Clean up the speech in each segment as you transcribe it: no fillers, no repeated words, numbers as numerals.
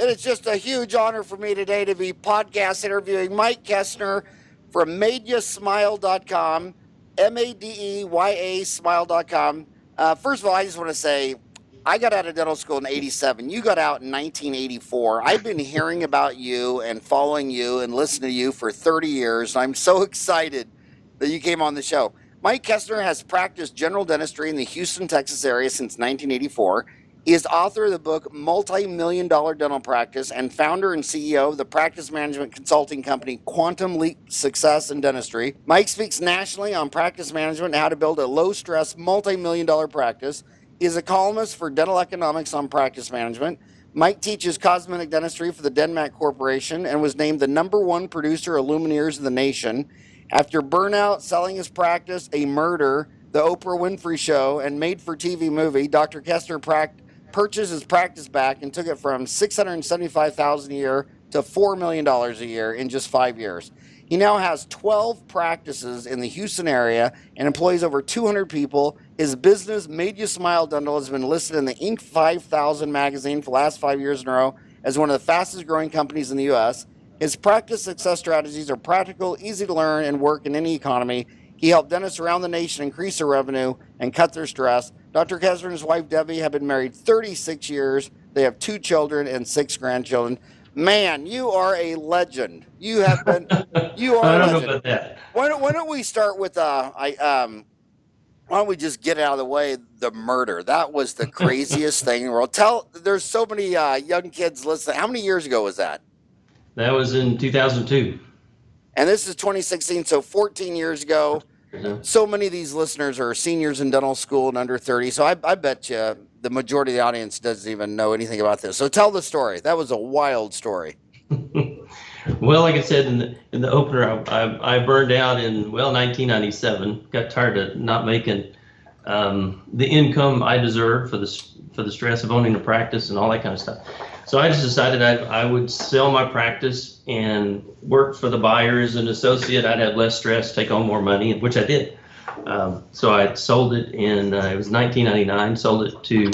It is just a huge honor for me today to be podcast interviewing Mike Kesner from MadeYaSmile.com, MadeYA Smile.com. First of all, I just want to say I got out of dental school in 87. You got out in 1984. I've been hearing about you and following you and listening to you for 30 years. I'm so excited that you came on the show. Mike Kesner has practiced general dentistry in the Houston, Texas area since 1984. He is author of the book Multi-Million-Dollar Dental Practice and founder and CEO of the practice management consulting company Quantum Leap Success in Dentistry. Mike speaks nationally on practice management and how to build a low-stress, multi-million-dollar practice. He is a columnist for Dental Economics on practice management. Mike teaches cosmetic dentistry for the DenMat Corporation and was named the #1 producer of Lumineers in the nation. After burnout, selling his practice, a murder, the Oprah Winfrey Show, and made-for-TV movie, Dr. Kesner purchased his practice back and took it from $675,000 a year to $4 million a year in just 5 years. He now has 12 practices in the Houston area and employs over 200 people. His business, Made You Smile Dental, has been listed in the Inc. 5000 magazine for the last 5 years in a row as one of the fastest growing companies in the U.S. His practice success strategies are practical, easy to learn, and work in any economy. He helped dentists around the nation increase their revenue and cut their stress. Dr. Kesner and his wife, Debbie, have been married 36 years. They have 2 children and 6 grandchildren. Man, you are a legend. You have been, you are I a don't legend. know about that. Why don't we start with, why don't we just get out of the way, the murder? That was the craziest thing in the world. There's so many young kids listening. How many years ago was that? That was in 2002. And this is 2016, so 14 years ago. So many of these listeners are seniors in dental school and under 30. So I bet you the majority of the audience doesn't even know anything about this. So tell the story. That was a wild story. Well, like I said in the opener, I burned out in 1997. Got tired of not making the income I deserved for the stress of owning a practice and all that kind of stuff. So I just decided I would sell my practice and work for the buyer as an associate. I'd have less stress, take on more money, which I did. So I sold it in, it was 1999, sold it to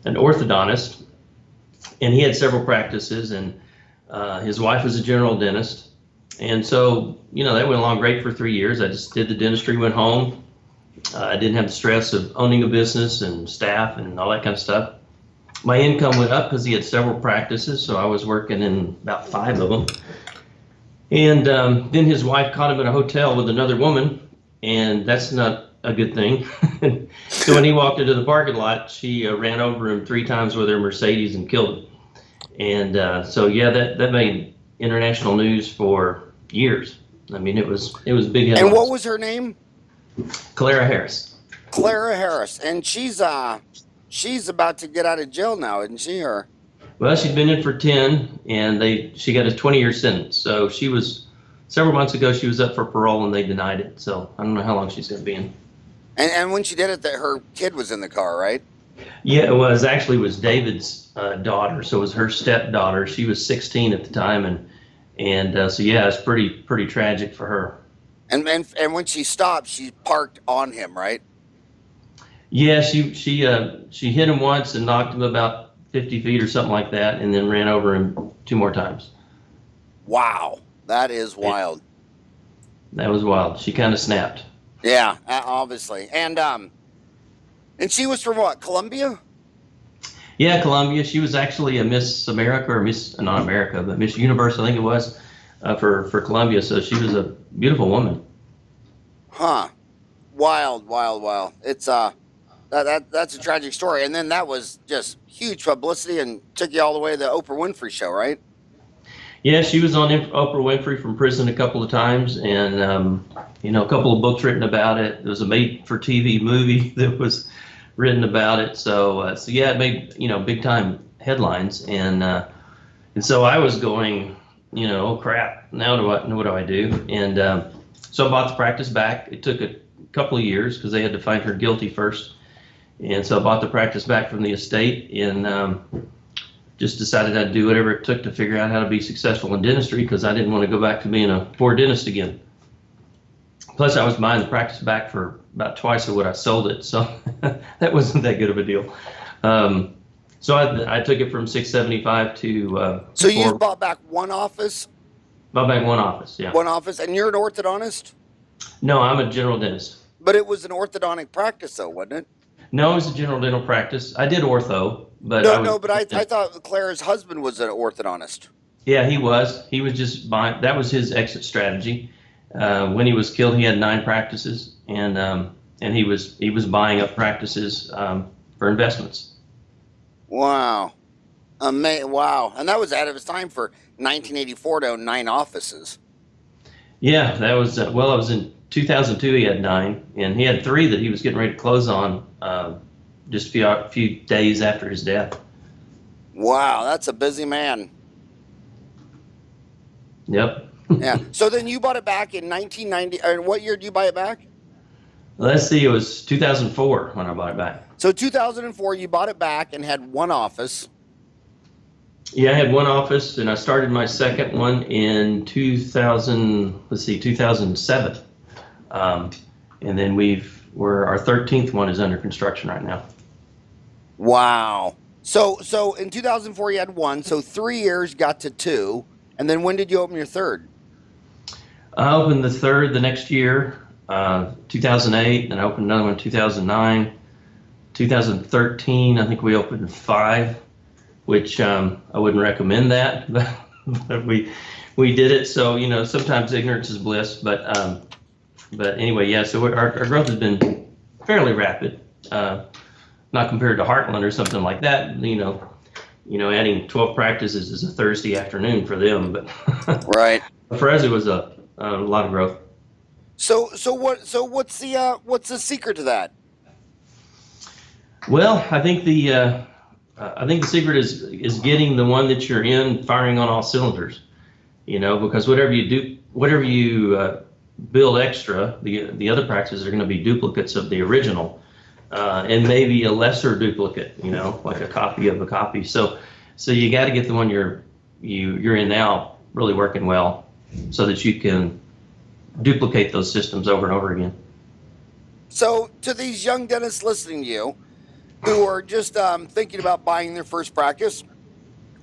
an orthodontist, and he had several practices, and his wife was a general dentist. And so, that went along great for 3 years. I just did the dentistry, went home. I didn't have the stress of owning a business and staff and all that kind of stuff. My income went up because he had several practices, so I was working in about 5 of them. And then his wife caught him in a hotel with another woman, and that's not a good thing. So when he walked into the parking lot, she ran over him 3 times with her Mercedes and killed him. And so yeah, that made international news for years. I mean, it was big headlines. And what was her name? Clara Harris. Clara Harris, and she's about to get out of jail now, isn't she? Or well, she'd been in for 10, and she got a 20-year sentence. So she was, several months ago, she was up for parole, and they denied it. So I don't know how long she's going to be in. And when she did it, her kid was in the car, right? Yeah, it was David's daughter. So it was her stepdaughter. She was 16 at the time, and so yeah, it's pretty tragic for her. And when she stopped, she parked on him, right? Yeah, she hit him once and knocked him about 50 feet or something like that, and then ran over him 2 more times. Wow, that is wild. That was wild. She kind of snapped. Yeah, obviously. And she was from what, Colombia? Yeah, Colombia. She was actually a Miss America, or not America, but Miss Universe, I think it was, for Colombia. So she was a beautiful woman. Huh. Wild. It's that's a tragic story. And then that was just huge publicity and took you all the way to the Oprah Winfrey Show, right? Yeah, she was on Oprah Winfrey from prison a couple of times, and a couple of books written about it. There was a made-for-TV movie that was written about it. So yeah, it made big time headlines, and so I was going, oh crap, now what do I do? And so I bought the practice back. It took a couple of years because they had to find her guilty first, and so I bought the practice back from the estate, and just decided I'd do whatever it took to figure out how to be successful in dentistry, because I didn't want to go back to being a poor dentist again. Plus, I was buying the practice back for about twice of what I sold it, so that wasn't that good of a deal. So I took it from 675 to. So you just bought back one office? Bought back one office, yeah. One office, and you're an orthodontist? No, I'm a general dentist. But it was an orthodontic practice, though, wasn't it? No, it was a general dental practice. I did ortho, but but I thought Claire's husband was an orthodontist. Yeah, he was. He was just buying. That was his exit strategy. When he was killed, he had 9 practices, and he was buying up practices for investments. Wow, wow, and that was out of his time for 1984 to own 9 offices. Yeah, that was well. It was in 2002. He had 9, and he had 3 that he was getting ready to close on just a few days after his death. Wow, that's a busy man. Yep. Yeah. So then you bought it back in 1990. And what year did you buy it back? Let's see. It was 2004 when I bought it back. So 2004, you bought it back and had one office. Yeah, I had one office, and I started my second one in 2007. And then our 13th one is under construction right now. Wow. So in 2004 you had one. So 3 years got to 2. And then when did you open your third? I opened the third the next year, 2008, and I opened another one in 2009. 2013, I think we opened 5, which I wouldn't recommend that, but we did it. So, sometimes ignorance is bliss, but anyway, yeah, so our growth has been fairly rapid, not compared to Heartland or something like that. Adding 12 practices is a Thursday afternoon for them, but right. For us, it was a lot of growth. So what's the secret to that? Well, I think the secret is getting the one that you're in firing on all cylinders. Because whatever you build extra, the other practices are going to be duplicates of the original. And maybe a lesser duplicate, like a copy of a copy. So you got to get the one you're in now really working well, so that you can duplicate those systems over and over again. So to these young dentists listening to you, who are just thinking about buying their first practice,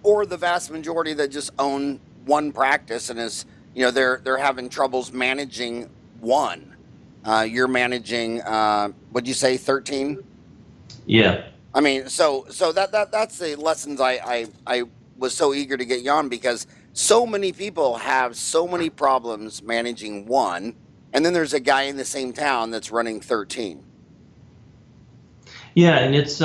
or the vast majority that just own one practice and is they're having troubles managing one. You're managing, what'd you say, 13? Yeah. I mean, so that's the lessons I was so eager to get you on, because so many people have so many problems managing one, and then there's a guy in the same town that's running 13. Yeah, and it's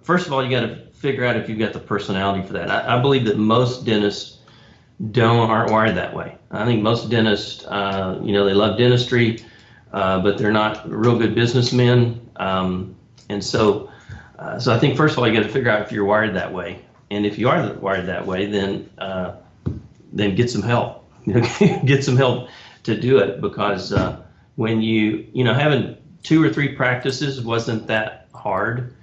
first of all, you got to figure out if you've got the personality for that. I believe that most dentists aren't wired that way. I think most dentists, they love dentistry, but they're not real good businessmen. And so I think first of all, you got to figure out if you're wired that way. And if you are wired that way, then get some help. Get some help to do it, because when having 2 or 3 practices wasn't that hard.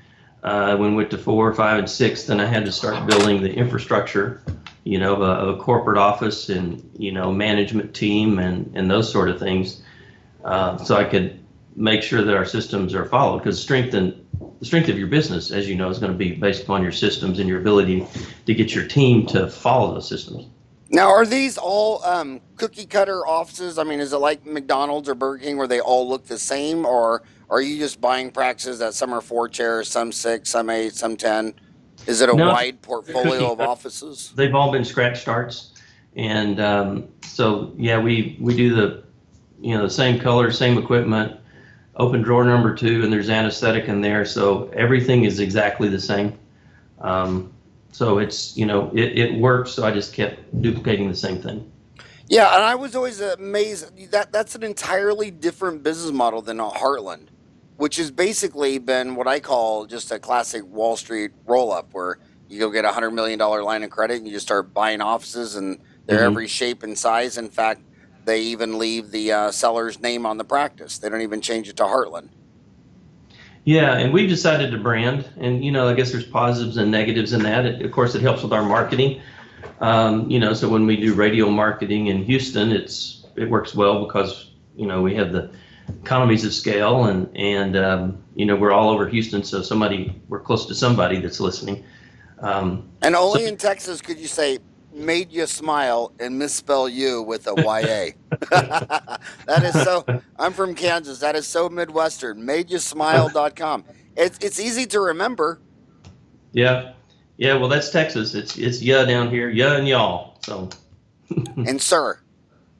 When we went to 4, 5, and 6, then I had to start building the infrastructure, of a corporate office and management team and those sort of things, so I could make sure that our systems are followed. Because the strength of your business, as you know, is going to be based upon your systems and your ability to get your team to follow those systems. Now, are these all cookie cutter offices? I mean, is it like McDonald's or Burger King where they all look the same, or are you just buying practices that some are 4 chairs, some 6, some 8, some 10? Is it a wide portfolio of offices? They've all been scratch starts, and so yeah, we do the same color, same equipment, open drawer number 2, and there's anesthetic in there, so everything is exactly the same. So it's, it works, so I just kept duplicating the same thing. Yeah, and I was always amazed that that's an entirely different business model than Heartland, which has basically been what I call just a classic Wall Street roll-up, where you go get a $100 million line of credit and you just start buying offices, and they're every shape and size. In fact, they even leave the seller's name on the practice. They don't even change it to Heartland. Yeah, and we've decided to brand, and I guess there's positives and negatives in that. Of course, it helps with our marketing. So when we do radio marketing in Houston, it works well, because we have the economies of scale, and you know, we're all over Houston, so we're close to somebody that's listening. And only in Texas could you say "made you smile" and misspell "you" with a YA. That is so. I'm from Kansas. That is so Midwestern. MadeYouSmile.com. It's easy to remember. Yeah, yeah. Well, that's Texas. It's yeah down here, yeah and y'all. So. And sir.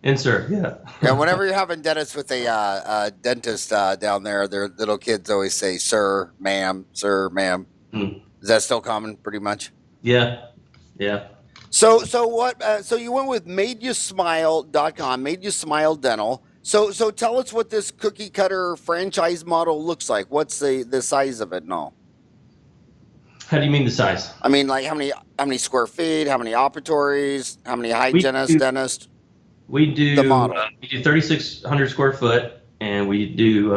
And sir, yeah. Yeah. Whenever you're having dentists with a dentist down there, their little kids always say "sir, ma'am," "sir, ma'am." Is that still common? Pretty much. Yeah, yeah. So what? So you went with MadeYouSmile.com, Made You Smile Dental. So tell us what this cookie cutter franchise model looks like. What's the size of it and all? How do you mean the size? I mean, like how many square feet? How many operatories? How many hygienists, dentists? We do the model. We do 3,600 square foot, and we do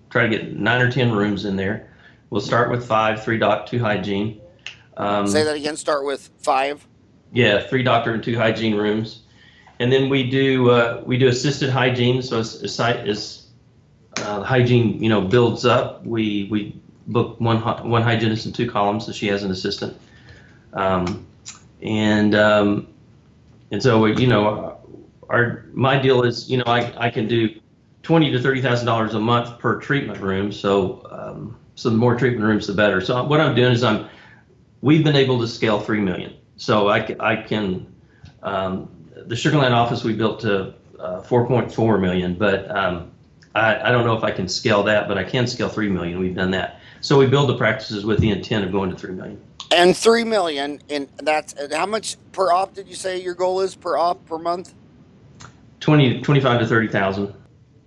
try to get 9 or 10 rooms in there. We'll start with 5, 3 doc, 2 hygiene. Say that again. Start with 5. Yeah, 3 doctor and 2 hygiene rooms, and then we do assisted hygiene. So as hygiene, you know, builds up, we book one hygienist and 2 columns, so she has an assistant, and so you know, my deal is, you know, I can do $20,000 to $30,000 a month per treatment room. So the more treatment rooms, the better. So what I'm doing is we've been able to scale 3 million. So I can the Sugarland office we built to 4.4 million, but I don't know if I can scale that, but I can scale 3 million. We've done that. So we build the practices with the intent of going to 3 million. And 3 million, and that's how much per op did you say your goal is per op per month? 25 to 30,000.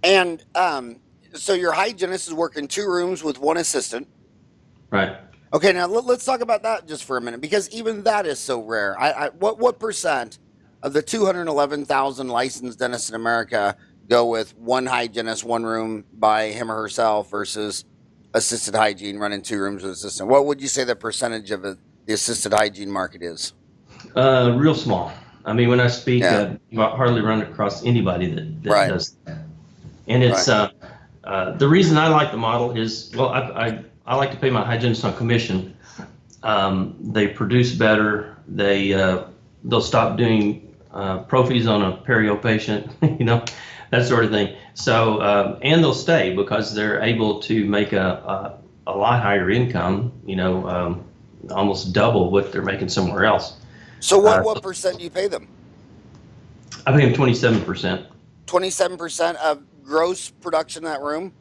And so your hygienist is working 2 rooms with 1 assistant. Right. Okay, now let's talk about that just for a minute, because even that is so rare. What percent of the 211,000 licensed dentists in America go with 1 hygienist, 1 room by him or herself versus assisted hygiene running 2 rooms with assistant? What would you say the percentage of the assisted hygiene market is? Real small. I mean, when I speak, Yeah. you hardly run across anybody that Right. does that. And it's the reason I like the model is, well, I like to pay my hygienists on commission. They produce better. They'll stop doing prophies on a perio patient, you know, that sort of thing. So and they'll stay because they're able to make a lot higher income, you know, almost double what they're making somewhere else. So what percent do you pay them? I pay them 27%. 27% of gross production in that room?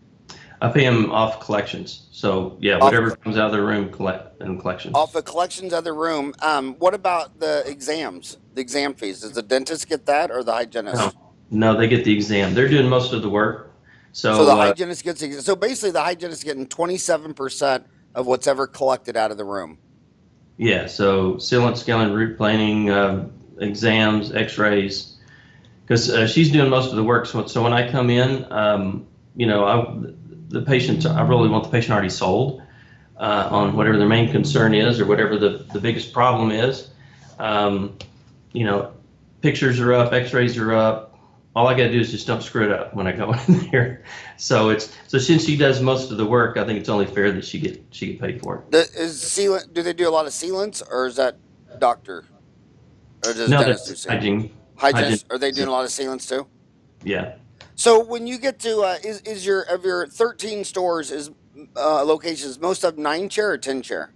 I pay them off collections. So yeah, whatever comes out of the room, collect in collections. Off the collections of the room. What about the exams, the exam fees? Does the dentist get that or the hygienist? No, they get the exam. They're doing most of the work. So the hygienist gets, so basically the hygienist getting 27% of what's ever collected out of the room. Yeah, so sealant, scaling, root planing, exams, x-rays, because she's doing most of the work. So when I come in, you know, I really want the patient already sold on whatever their main concern is or whatever the biggest problem is. You know, pictures are up, x-rays are up. All I got to do is just don't screw it up when I go in there. So since she does most of the work, I think it's only fair that she get paid for it. Do they do a lot of sealants, or is that doctor? Or does No, dentist that's do sealants? hygiene. Hygienist, are they doing a lot of sealants too? Yeah. So when you get to is your 13 stores locations, most of them 9 chair or 10 chair?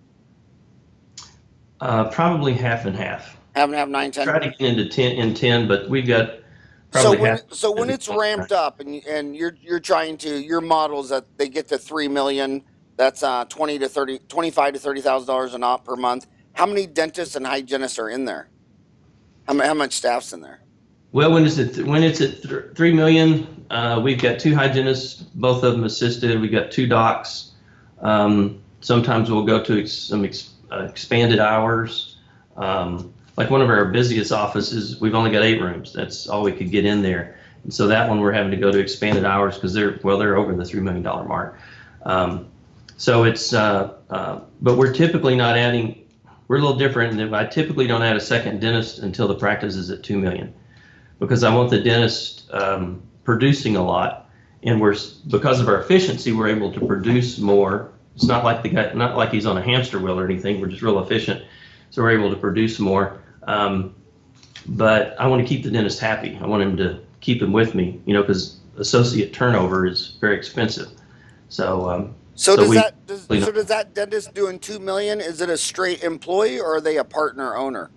Probably half and half. Half and half, 9, 10. Try to get into 10, but we've got. So when it's ramped up and you're trying to, your models that they get to 3 million, that's $25,000 to $30,000 an op per month. How many dentists and hygienists are in there? How much staff's in there? Well, when it's at 3 million, we've got 2 hygienists, both of them assisted. We've got 2 docs. Sometimes we'll go to some expanded hours. Like one of our busiest offices, we've only got 8 rooms. That's all we could get in there. And so that one we're having to go to expanded hours because they're over the $3 million mark. So it's, but we're typically not adding, we're a little different. And I typically don't add a second dentist until the practice is at 2 million because I want the dentist producing a lot. and because of our efficiency, we're able to produce more. It's not like not like he's on a hamster wheel or anything. We're just real efficient, so we're able to produce more. But I want to keep the dentist happy. I want him to keep him with me, because associate turnover is very expensive. So does that dentist doing $2 million? Is it a straight employee or are they a partner owner?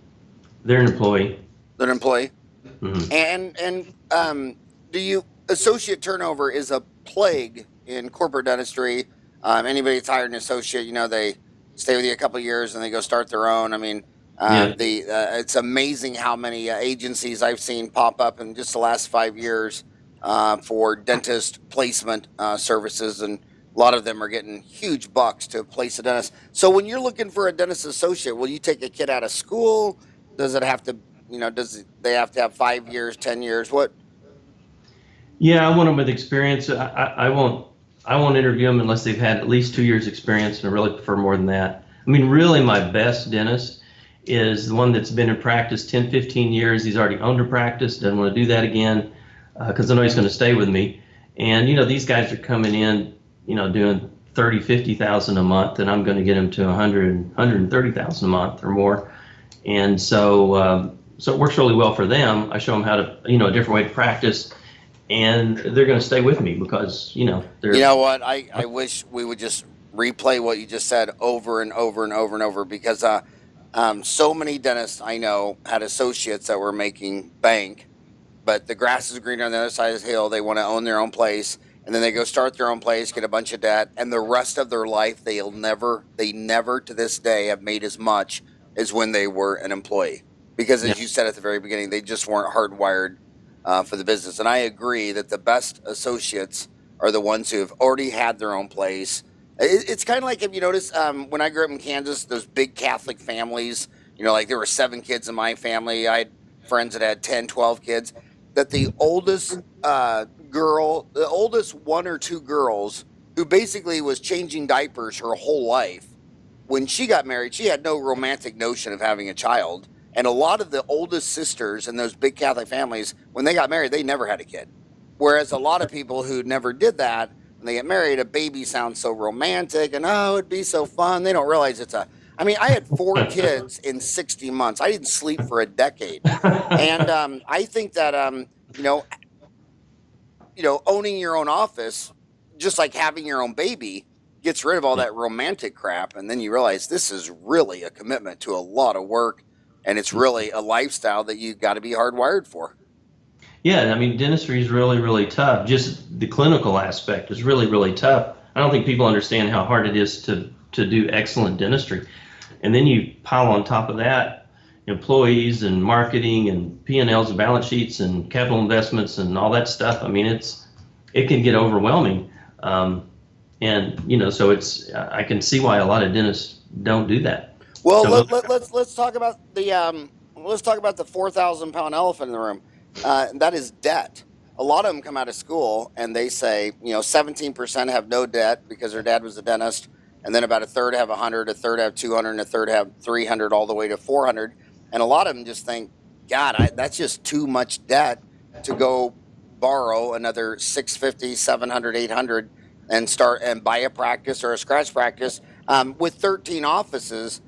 They're an employee. They're an employee. Mm-hmm. And associate turnover is a plague in corporate dentistry. Anybody that's hired an associate, they stay with you a couple of years and they go start their own. I mean, it's amazing how many agencies I've seen pop up in just the last 5 years for dentist placement services, and a lot of them are getting huge bucks to place a dentist. So when you're looking for a dentist associate, will you take a kid out of school? Does it have to, they have to have 5 years, 10 years? What? Yeah, I want them with experience. I won't interview them unless they've had at least 2 years experience, and I really prefer more than that. I mean, really my best dentist is the one that's been in practice 10, 15 years. He's already owned a practice, doesn't want to do that again, because I know he's going to stay with me. And, these guys are coming in, doing 30, 50,000 a month, and I'm going to get them to 100, 130,000 a month or more. And so it works really well for them. I show them how to, a different way to practice, and they're going to stay with me because, they're... You know what? I wish we would just replay what you just said over and over and over and over, because so many dentists I know had associates that were making bank, but the grass is greener on the other side of the hill. They want to own their own place, and then they go start their own place, get a bunch of debt, and the rest of their life they never to this day have made as much as when they were an employee. Because as you said at the very beginning, they just weren't hardwired for the business. And I agree that the best associates are the ones who have already had their own place. It's kind of like, if you notice, when I grew up in Kansas, those big Catholic families, like there were 7 kids in my family. I had friends that had 10, 12 kids. That the oldest the oldest 1 or 2 girls, who basically was changing diapers her whole life, when she got married, she had no romantic notion of having a child. And a lot of the oldest sisters in those big Catholic families, when they got married, they never had a kid. Whereas a lot of people who never did that, when they get married, a baby sounds so romantic and, it'd be so fun. They don't realize I had 4 kids in 60 months. I didn't sleep for a decade. And I think that, owning your own office, just like having your own baby, gets rid of all that romantic crap. And then you realize this is really a commitment to a lot of work. And it's really a lifestyle that you got to be hardwired for. Yeah, dentistry is really, really tough. Just the clinical aspect is really, really tough. I don't think people understand how hard it is to do excellent dentistry. And then you pile on top of that employees and marketing and P&Ls and balance sheets and capital investments and all that stuff. It can get overwhelming. So I can see why a lot of dentists don't do that. Well, let's talk about the 4,000-pound elephant in the room. That is debt. A lot of them come out of school and they say, 17% have no debt because their dad was a dentist, and then about a third have 100, a third have 200, and a third have 300, all the way to 400. And a lot of them just think, God, that's just too much debt to go borrow another 650, 700, 800 and start and buy a practice or a scratch practice. With 13 offices,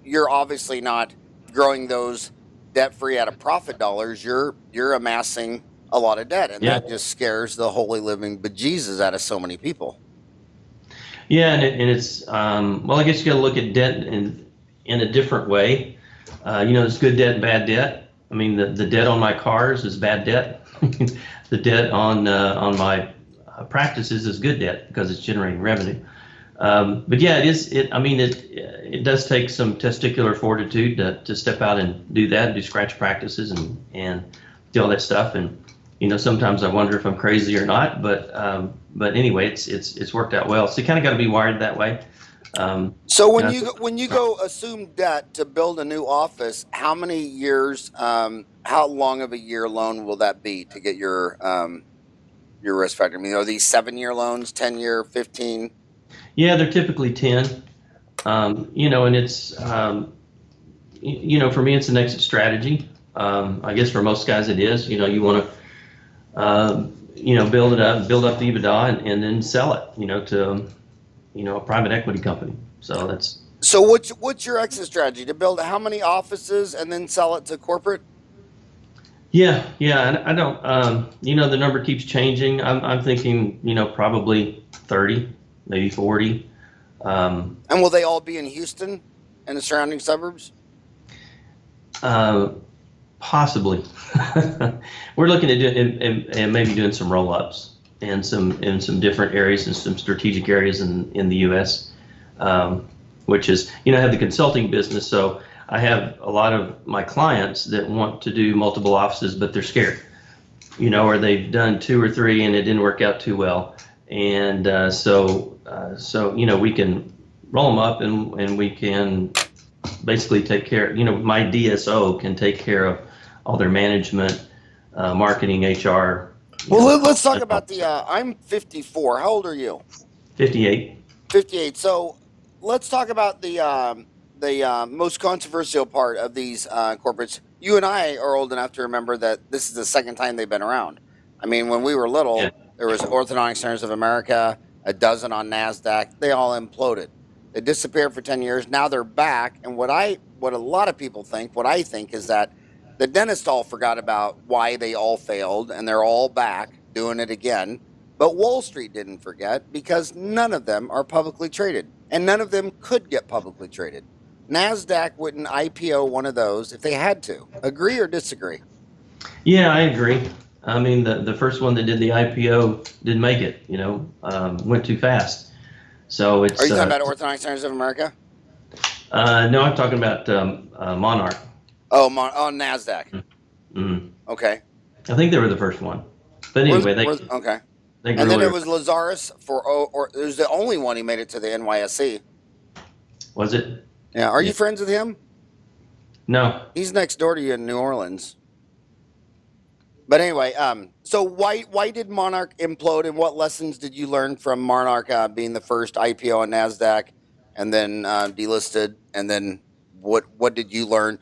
you're obviously not growing those debt-free out of profit dollars. You're amassing a lot of debt, and that just scares the holy living bejesus out of so many people. Yeah, and it's I guess you got to look at debt in a different way. There's good debt and bad debt. The debt on my cars is bad debt. The debt on my practices is good debt because it's generating revenue. But yeah, it does take some testicular fortitude to step out and do that, do scratch practices and do all that stuff. And sometimes I wonder if I'm crazy or not. But anyway, it's worked out well. So you kind of got to be wired that way. So when you go assume debt to build a new office, how many years? How long of a year loan will that be to get your risk factor? Are these 7-year loans, 10-year, 15? Yeah, they're typically 10. And it's for me it's an exit strategy. I guess for most guys it is. You want to build it up, build up the EBITDA, and then sell it, to a private equity company. So that's. So what's your exit strategy to build how many offices and then sell it to corporate? Yeah. I don't. The number keeps changing. I'm thinking, probably 30, maybe 40. And will they all be in Houston and the surrounding suburbs? Possibly. We're looking at doing and maybe doing some roll-ups in some different areas and some strategic areas in the U.S. Which is, I have the consulting business, so I have a lot of my clients that want to do multiple offices, but they're scared, or they've done 2 or 3 and it didn't work out too well, and so we can roll them up and we can basically take care. My DSO can take care of all their management, marketing, HR. Well, let's talk about I'm 54. How old are you? 58. 58. So let's talk about the most controversial part of these corporates. You and I are old enough to remember that this is the second time they've been around. I mean, when we were little, Yeah. there was Orthodontic Centers of America, a dozen on NASDAQ. They all imploded. They disappeared for 10 years. Now they're back. And what a lot of people think, what I think is that the dentists all forgot about why they all failed, and they're all back doing it again. But Wall Street didn't forget, because none of them are publicly traded, and none of them could get publicly traded. NASDAQ wouldn't IPO one of those if they had to. Agree or disagree? Yeah, I agree. I mean, the first one that did the IPO didn't make it, went too fast. So it's. Are you talking about Orthodontic Centers of America? No, I'm talking about Monarch. Oh, on NASDAQ. Mm-hmm. Okay. I think they were the first one. But anyway, okay. They and then it was Lazarus or it was the only one who made it to the NYSE. Was it? Yeah. Are you friends with him? No. He's next door to you in New Orleans. But anyway, so why did Monarch implode, and what lessons did you learn from Monarch being the first IPO on NASDAQ and then delisted, and then what did you learn?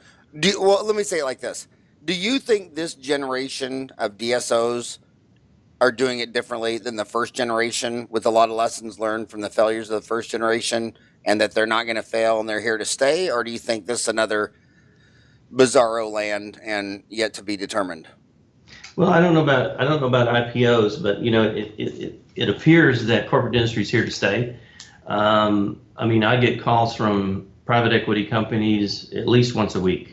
Well, let me say it like this. Do you think this generation of DSOs are doing it differently than the first generation, with a lot of lessons learned from the failures of the first generation, and that they're not going to fail and they're here to stay? Or do you think this is another bizarro land and yet to be determined? Well, I don't know about IPOs, but it appears that corporate dentistry is here to stay. I mean, I get calls from private equity companies at least once a week.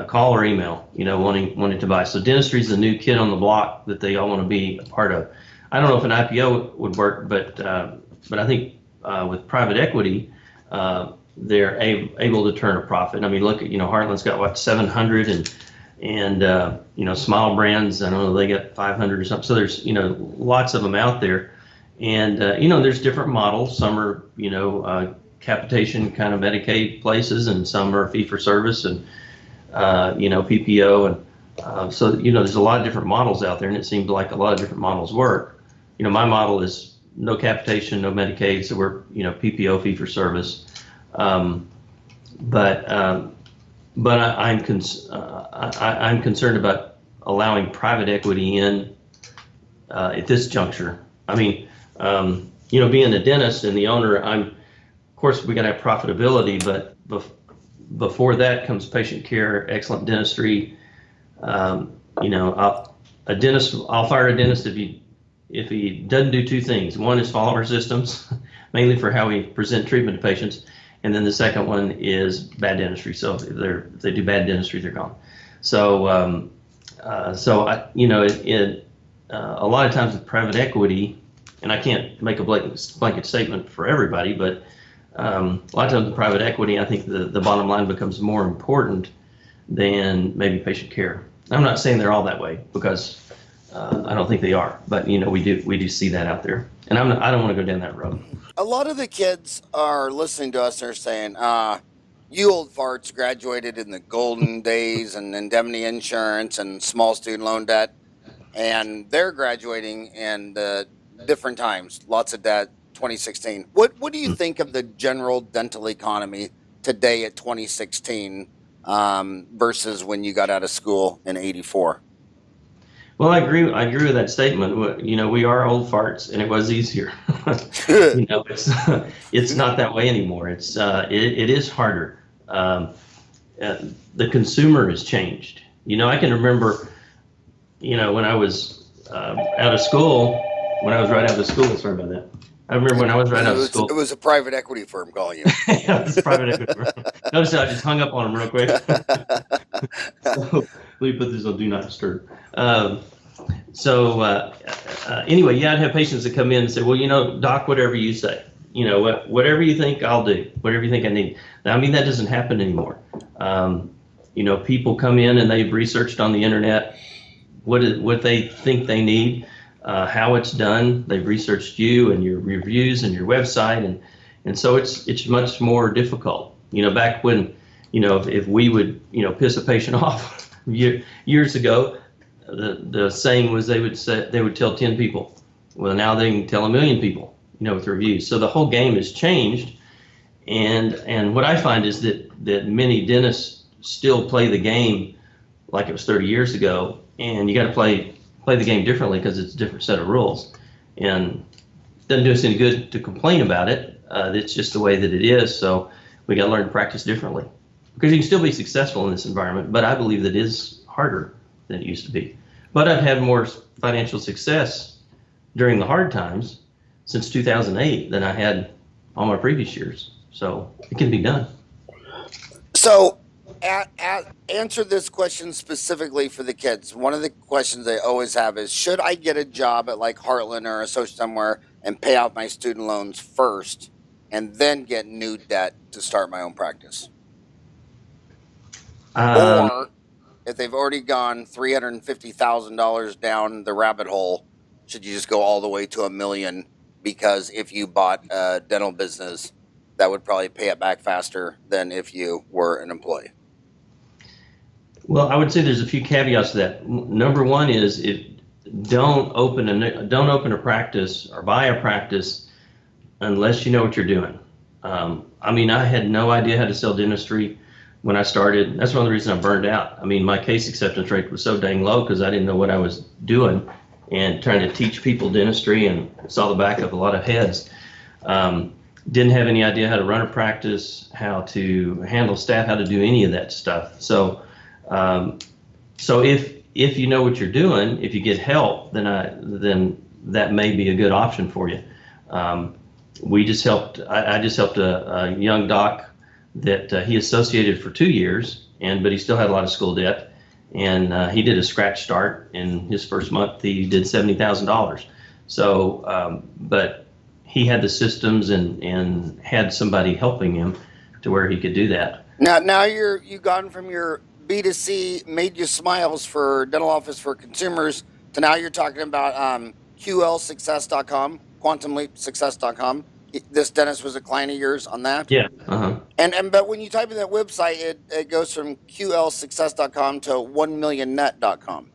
Call or email, wanting to buy. So dentistry is the new kid on the block that they all want to be a part of. I don't know if an IPO would work, but I think with private equity, they're able to turn a profit. I mean, look at Heartland's got what, 700, and Smile Brands, I don't know, they got 500 or something. So there's lots of them out there, and there's different models. Some are capitation kind of Medicaid places, and some are fee for service, and PPO, and so there's a lot of different models out there, and it seems like a lot of different models work. My model is no capitation, no Medicaid, so we're PPO, fee for service, but I'm concerned about allowing private equity in at this juncture. I mean, being a dentist and the owner, of course we got to have profitability, but before that comes patient care, excellent dentistry. I'll fire a dentist if he doesn't do 2 things. One is follow our systems, mainly for how we present treatment to patients, and then the second one is bad dentistry. So if they do bad dentistry, they're gone. So a lot of times with private equity, and I can't make a blanket statement for everybody, but a lot of times in private equity, I think the bottom line becomes more important than maybe patient care. I'm not saying they're all that way, because I don't think they are, but we do see that out there, and I don't want to go down that road. A lot of the kids are listening to us and they're saying, you old farts graduated in the golden days and indemnity insurance and small student loan debt, and they're graduating in the different times, lots of debt. 2016. What do you think of the general dental economy today at 2016 versus when you got out of school in '84? Well, I agree. I agree with that statement. You know, we are old farts, and it was easier. You know, it's not that way anymore. It is harder. The consumer has changed. You know, I can remember, you know, when I was out of school, when I was right out of school. Sorry about that. I remember when I was right out of school. It was a private equity firm calling you. Yeah, it was a private equity firm. Notice I just hung up on him real quick. So, let me put this on Do Not Disturb. Anyway, yeah, I'd have patients that come in and say, well, you know, doc, whatever you say, you know, whatever you think I'll do, whatever you think I need. Now, I mean, that doesn't happen anymore. You know, people come in and they've researched on the internet what they think they need, how it's done. They've researched you and your reviews and your website, and so it's much more difficult. You know, back when, you know, if we would, you know, piss a patient off years ago, the saying was they would tell 10 people. Well, now they can tell 1 million people, you know, with reviews. So the whole game has changed, and what I find is that many dentists still play the game like it was 30 years ago, and you got to play the game differently because it's a different set of rules, and it doesn't do us any good to complain about it. It's just the way that it is. So we got to learn to practice differently, because you can still be successful in this environment, but I believe that it is harder than it used to be. But I've had more financial success during the hard times since 2008 than I had all my previous years. So it can be done. So answer this question specifically for the kids. One of the questions they always have is, should I get a job at like Heartland or Associate somewhere and pay out my student loans first and then get new debt to start my own practice? Or if they've already gone $350,000 down the rabbit hole, should you just go all the way to $1 million? Because if you bought a dental business, that would probably pay it back faster than if you were an employee. Well, I would say there's a few caveats to that. Number one is don't open a practice or buy a practice unless you know what you're doing. I mean, I had no idea how to sell dentistry when I started. That's one of the reasons I burned out. I mean, my case acceptance rate was so dang low because I didn't know what I was doing and trying to teach people dentistry, and saw the back of a lot of heads. Didn't have any idea how to run a practice, how to handle staff, how to do any of that stuff. So if you know what you're doing, if you get help, then that may be a good option for you. I just helped a young doc that he associated for 2 years, but he still had a lot of school debt, and he did a scratch start. In his first month, he did $70,000. So, but he had the systems and had somebody helping him to where he could do that. Now you've gone from your B2C made you smiles for dental office for consumers to now you're talking about QLsuccess.com, quantumleapsuccess.com. This dentist was a client of yours on that? Yeah. But when you type in that website, it goes from QLsuccess.com to 1millionnet.com.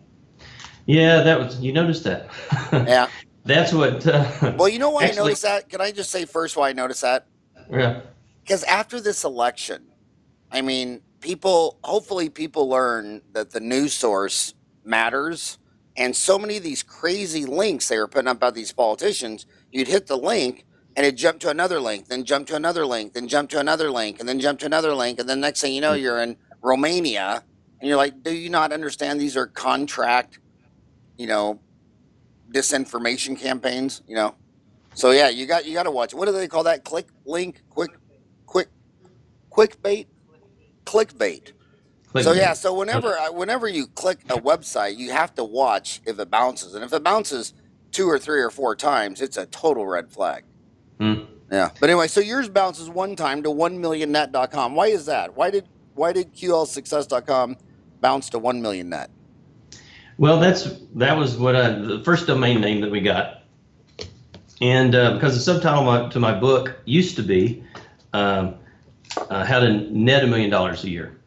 Yeah, you noticed that. Yeah. That's what. Well, you know why I noticed that? Can I just say first why I noticed that? Yeah. Because after this election, I mean, hopefully people learn that the news source matters. And so many of these crazy links they were putting up about these politicians, you'd hit the link and it'd jump to another link, then jump to another link, then jump to another link, and then jump to another link. And then next thing you know, you're in Romania and you're like, do you not understand these are contract, disinformation campaigns, So yeah, you got to watch. What do they call that? Clickbait. So yeah, so whenever you click a website, you have to watch if it bounces, and if it bounces 2 or 3 or 4 times, it's a total red flag. Yeah. But anyway, so yours bounces one time to 1millionnet.com. Why is that? Why did QLsuccess.com bounce to 1millionnet? Well, that was the first domain name that we got, and because the subtitle to my book used to be how to net $1 million a year,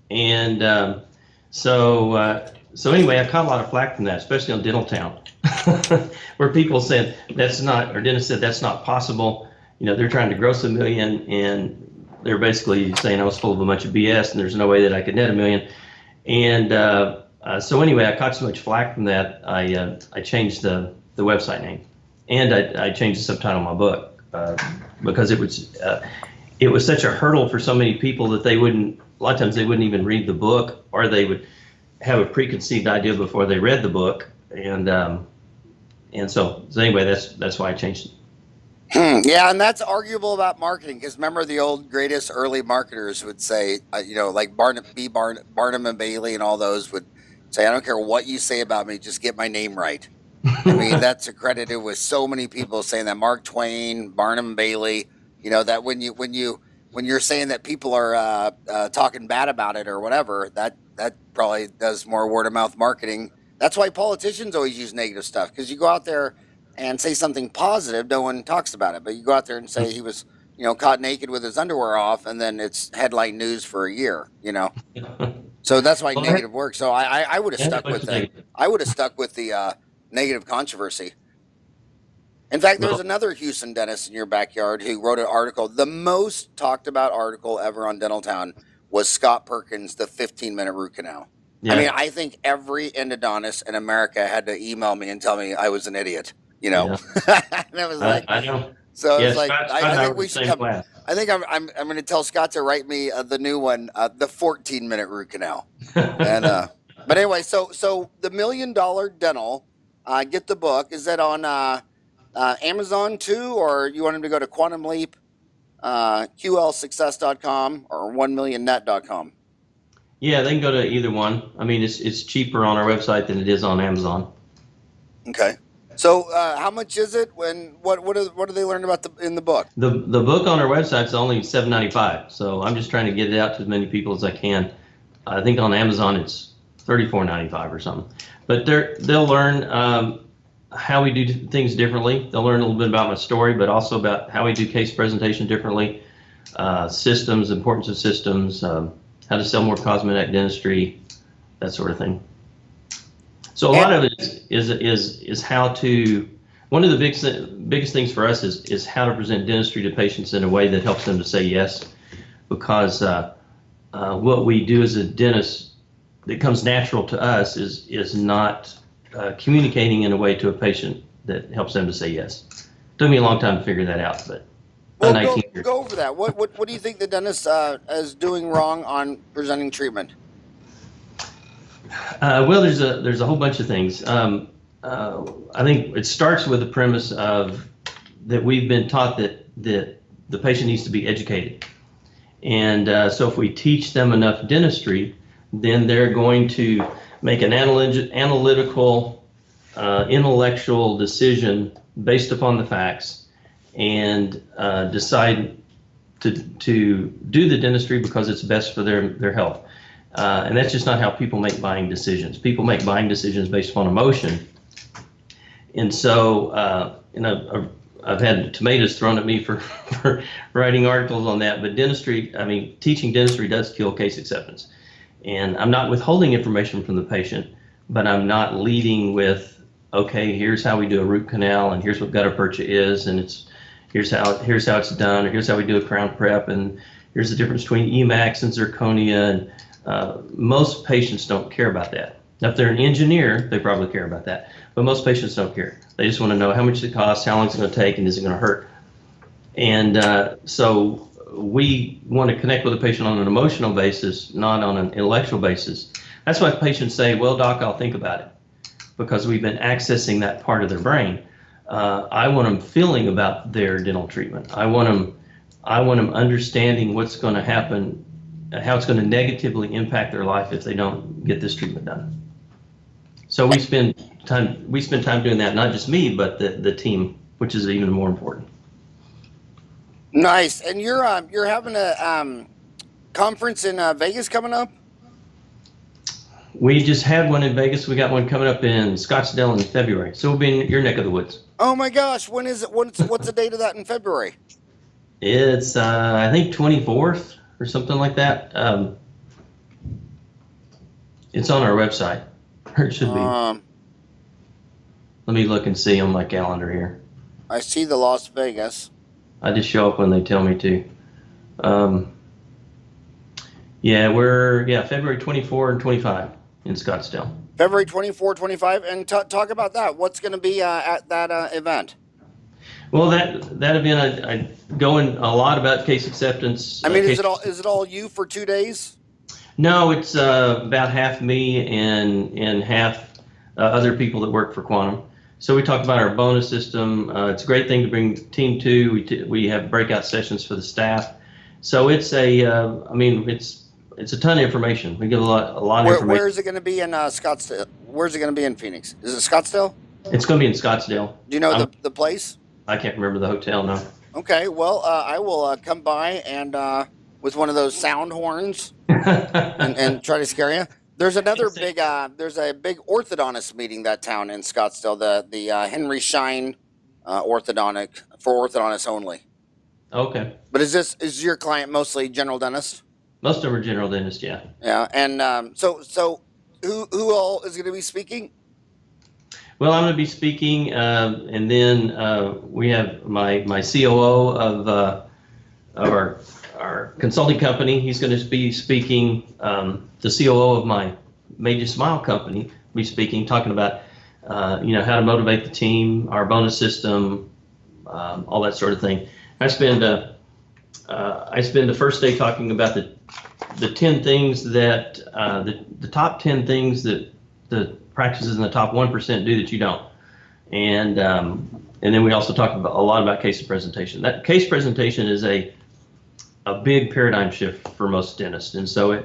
and so anyway, I caught a lot of flack from that, especially on Dental Town, where people said dentists said that's not possible. They're trying to gross $1 million, and they're basically saying I was full of a bunch of BS, and there's no way that I could net $1 million, So anyway, I caught so much flack from that, I changed the website name, and I changed the subtitle of my book because it was such a hurdle for so many people that a lot of times they wouldn't even read the book, or they would have a preconceived idea before they read the book, and so anyway, that's why I changed it. Yeah, and that's arguable about marketing, because remember the old greatest early marketers would say, like Barnum and Bailey and all those would say, I don't care what you say about me, just get my name right. I mean, that's accredited with so many people saying that. Mark Twain, Barnum and Bailey, that when you're saying that people are talking bad about it or whatever, that probably does more word of mouth marketing. That's why politicians always use negative stuff, because you go out there and say something positive, no one talks about it. But you go out there and say he was, caught naked with his underwear off, and then it's headline news for a year, So that's why negative works. So I would have stuck with that. I would have stuck with the negative controversy. In fact, there's another Houston dentist in your backyard who wrote an article. The most talked about article ever on Dental Town was Scott Perkins' the 15-minute root canal. Yeah. I mean, I think every endodontist in America had to email me and tell me I was an idiot. Yeah. And it was like, I know. So yeah, it's like, Scott I think we should come. Class. I think I'm going to tell Scott to write me the new one, the 14-minute root canal. And but anyway, so the $1 Million Dental, get the book. Is that on Amazon too, or you want him to go to Quantum Leap, QLSuccess.com, or 1millionnet.com? Yeah, they can go to either one. I mean, it's cheaper on our website than it is on Amazon. Okay. So how much is it? What do they learn about in the book? The book on our website is only $7.95. So I'm just trying to get it out to as many people as I can. I think on Amazon it's $34.95 or something. But they'll learn how we do things differently. They'll learn a little bit about my story, but also about how we do case presentation differently, systems, importance of systems, how to sell more cosmetic dentistry, that sort of thing. So a lot of it is how to. One of the biggest things for us is how to present dentistry to patients in a way that helps them to say yes, because what we do as a dentist that comes natural to us is not communicating in a way to a patient that helps them to say yes. Took me a long time to figure that out, but go over that. What do you think the dentist is doing wrong on presenting treatment? Well, there's a whole bunch of things. I think it starts with the premise of that we've been taught that the patient needs to be educated, and so if we teach them enough dentistry, then they're going to make an analytical, intellectual decision based upon the facts, and decide to do the dentistry because it's best for their health. And that's just not how people make buying decisions. People make buying decisions based upon emotion. And so, I've had tomatoes thrown at me for writing articles on that. But teaching dentistry does kill case acceptance. And I'm not withholding information from the patient, but I'm not leading with, okay, here's how we do a root canal, and here's what gutta percha is, and here's how it's done, or here's how we do a crown prep, and here's the difference between Emax and zirconia. And most patients don't care about that. Now, if they're an engineer, they probably care about that, but most patients don't care. They just want to know how much it costs, how long it's going to take, and is it going to hurt. And so we want to connect with the patient on an emotional basis, not on an intellectual basis. That's why patients say, well, doc, I'll think about it, because we've been accessing that part of their brain. I want them feeling about their dental treatment. I want them understanding what's going to happen, how it's going to negatively impact their life if they don't get this treatment done. So we spend time doing that, not just me, but the team, which is even more important. Nice. And you're having a conference in Vegas coming up? We just had one in Vegas. We got one coming up in Scottsdale in February. So we'll be in your neck of the woods. Oh my gosh, when is it? What's the date of that in February? It's I think 24th or something like that. It's on our website. Or it should be. Let me look and see on my calendar here. I see the Las Vegas. I just show up when they tell me to. February 24 and 25. in Scottsdale. February 24, 25, and talk about that. What's going to be at that event? Well, that event, I go in a lot about case acceptance. I mean, is it all you for 2 days? No, it's about half me and half other people that work for Quantum. So we talk about our bonus system. It's a great thing to bring team to. We have breakout sessions for the staff. So it's it's a ton of information. We give a lot of information. Where is it going to be in Scottsdale? Where's it going to be in Phoenix? Is it Scottsdale? It's going to be in Scottsdale. Do you know the place? I can't remember the hotel now. Okay, well, I will come by and with one of those sound horns and try to scare you. There's another big there's a big orthodontist meeting that town in Scottsdale, the Henry Schein orthodontic for orthodontists only. Okay. But is your client mostly general dentist? Most of them are general dentists, yeah. Yeah, and so who all is going to be speaking? Well, I'm going to be speaking, and then we have my COO of our consulting company. He's going to be speaking. The COO of my Made You Smile company will be speaking, talking about how to motivate the team, our bonus system, all that sort of thing. I spend the first day talking about the 10 things that the top 10 things that the practices in the top 1% do that you don't, and then we also talk a lot about case presentation. That case presentation is a big paradigm shift for most dentists, and so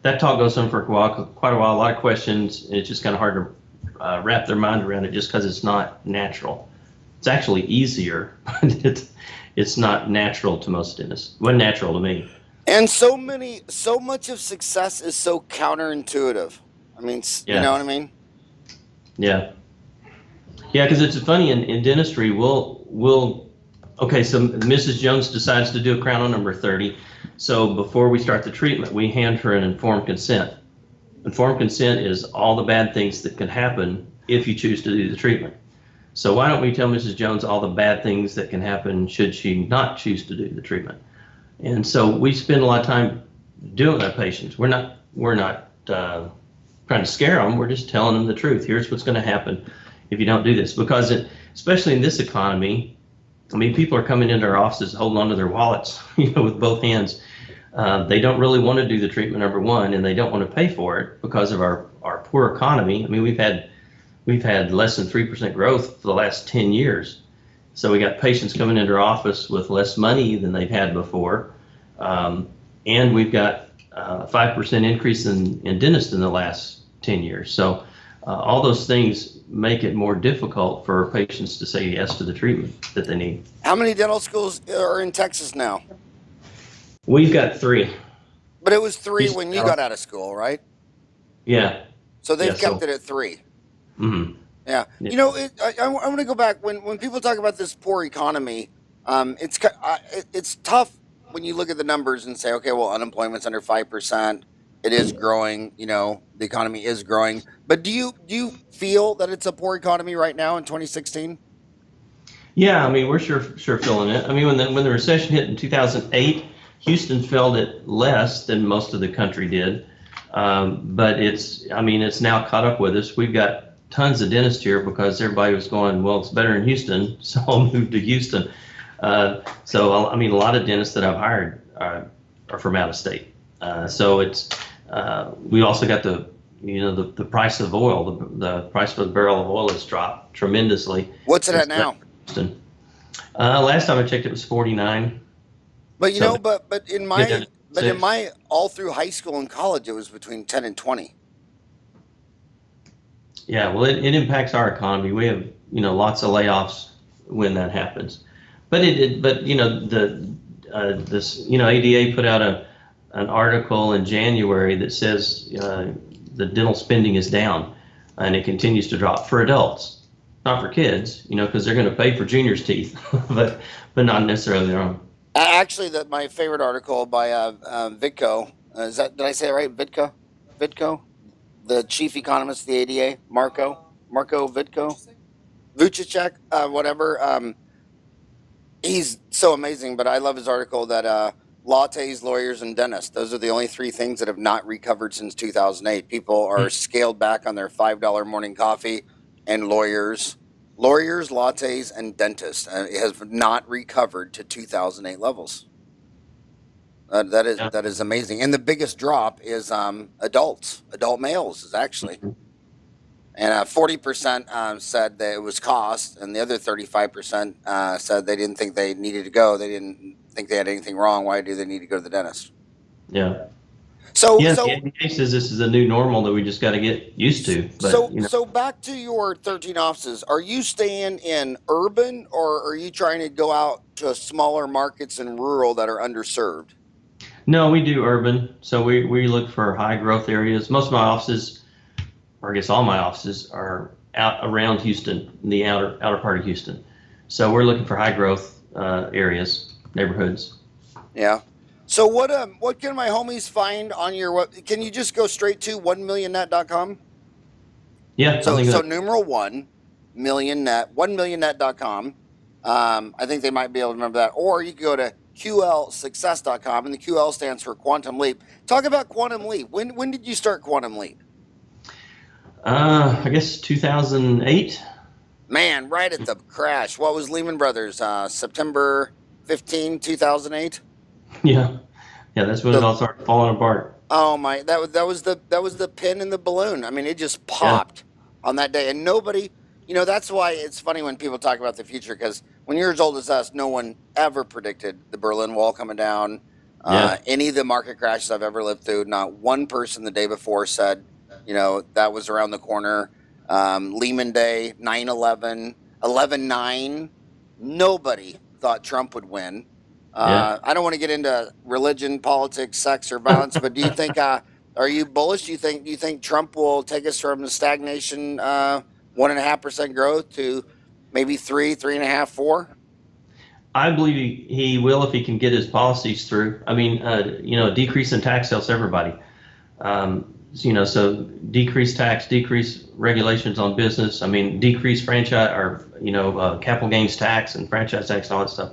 that talk goes on for quite a while, a lot of questions, and it's just kind of hard to wrap their mind around it just because it's not natural. It's actually easier, but it's not natural to most dentists. It wasn't natural to me. And so much of success is so counterintuitive. I mean, Yeah. You know what I mean? Yeah, because it's funny in dentistry. Okay, so Mrs. Jones decides to do a crown on number 30. So before we start the treatment, we hand her an informed consent. Informed consent is all the bad things that can happen if you choose to do the treatment. So why don't we tell Mrs. Jones all the bad things that can happen should she not choose to do the treatment? And so we spend a lot of time doing our patients. We're not trying to scare them. We're just telling them the truth. Here's what's going to happen if you don't do this. Because especially in this economy, I mean, people are coming into our offices holding onto their wallets, with both hands. They don't really want to do the treatment, number one, and they don't want to pay for it because of our poor economy. I mean, we've had less than 3% growth for the last 10 years. So we got patients coming into our office with less money than they've had before. And we've got a 5% increase in dentists in the last 10 years. So all those things make it more difficult for patients to say yes to the treatment that they need. How many dental schools are in Texas now? We've got 3. But it was 3 when you got out of school, right? Yeah. So they've kept it at 3. Mm-hmm. Yeah. I want to go back when people talk about this poor economy. It's tough when you look at the numbers and say, okay, well, unemployment's under 5%. It is growing. The economy is growing. But do you feel that it's a poor economy right now in 2016? Yeah, I mean, we're sure feeling it. I mean, when the recession hit in 2008, Houston felt it less than most of the country did. But it's now caught up with us. We've got tons of dentists here because everybody was going, well, it's better in Houston, so I'll move to Houston. So, a lot of dentists that I've hired are from out of state. So it's, we also got the price of oil, the price for the barrel of oil has dropped tremendously. What's it at now? Last time I checked, it was 49. But but in my all through high school and college, it was between 10 and 20. Yeah, well, it impacts our economy. We have lots of layoffs when that happens. But ADA put out an article in January that says the dental spending is down, and it continues to drop for adults, not for kids, because they're going to pay for juniors' teeth, but not necessarily their own. Actually, my favorite article by Vitko, did I say it right? Vitko, the chief economist of the ADA, Marco Vitko, Vucicek, whatever. He's so amazing, but I love his article that lattes, lawyers, and dentists. Those are the only three things that have not recovered since 2008. People are scaled back on their $5 morning coffee, and lawyers, lattes, and dentists has not recovered to 2008 levels. That is amazing. And the biggest drop is adult males is actually. And 40% said that it was cost, and the other 35% said they didn't think they needed to go. They didn't think they had anything wrong. Why do they need to go to the dentist? Yeah. So, the FDA says this is a new normal that we just got to get used to. But, so back to your 13 offices. Are you staying in urban, or are you trying to go out to smaller markets and rural that are underserved? No, we do urban. So we look for high growth areas. Most of my offices, or I guess all my offices, are out around Houston, in the outer part of Houston. So we're looking for high growth areas, neighborhoods. Yeah. So what can my homies find on your web? Can you just go straight to 1millionnet.com? Yeah. So numeral 1millionnet, 1millionnet.com. I think they might be able to remember that. Or you can go to QLsuccess.com, and the QL stands for Quantum Leap. Talk about Quantum Leap. When did you start Quantum Leap? I guess 2008. Man, right at the crash. What was Lehman Brothers? September 15, 2008. Yeah, that's when it all started falling apart. Oh my! That was the pin in the balloon. I mean, it just popped on that day, and nobody. That's why it's funny when people talk about the future, because when you're as old as us, no one ever predicted the Berlin Wall coming down. Any of the market crashes I've ever lived through, not one person the day before said, that was around the corner. Lehman Day, 9/11, 11/9. Nobody thought Trump would win. I don't want to get into religion, politics, sex, or violence, but do you think? Are you bullish? Do you think Trump will take us from the stagnation, 1.5% growth to maybe 3.5%, 4%? I believe he will if he can get his policies through. I mean, a decrease in tax helps everybody. So decrease tax, decrease regulations on business. I mean, decrease franchise or capital gains tax and franchise tax and all that stuff.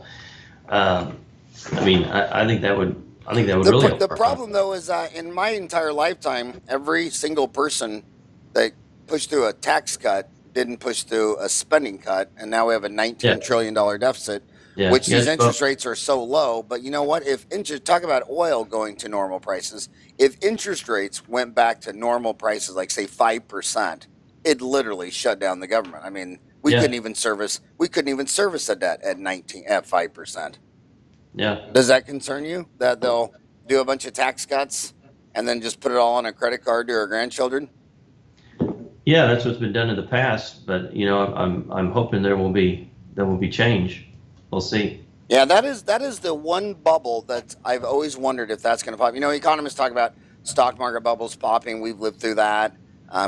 I think that would really help. The problem though is in my entire lifetime, every single person that pushed through a tax cut didn't push through a spending cut, and now we have a $19 trillion deficit. Which these interest rates are so low. But you know what? Talk about oil going to normal prices. If interest rates went back to normal prices, like say 5%, it literally shut down the government. I mean, we couldn't even service a debt at 5%. Yeah. Does that concern you that they'll do a bunch of tax cuts and then just put it all on a credit card to our grandchildren? Yeah, that's what's been done in the past. But I'm hoping there will be change. We'll see. Yeah, that is the one bubble that I've always wondered if that's going to pop. Economists talk about stock market bubbles popping. We've lived through that.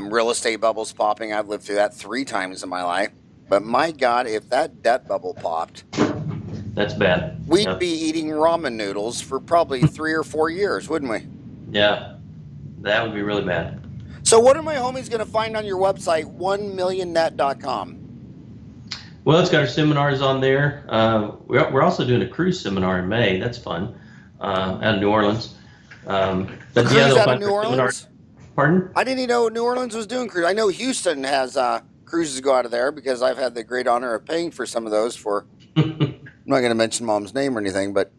Real estate bubbles popping. I've lived through that 3 times in my life. But my God, if that debt bubble popped, that's bad. We'd be eating ramen noodles for probably 3 or 4 years, wouldn't we? Yeah, that would be really bad. So what are my homies going to find on your website, 1millionnet.com? Well, it's got our seminars on there. We're also doing a cruise seminar in May. That's fun, out of New Orleans. Cruise out of New Orleans? Pardon? I didn't even know New Orleans was doing cruise. I know Houston has cruises go out of there because I've had the great honor of paying for some of those for. I'm not going to mention Mom's name or anything, but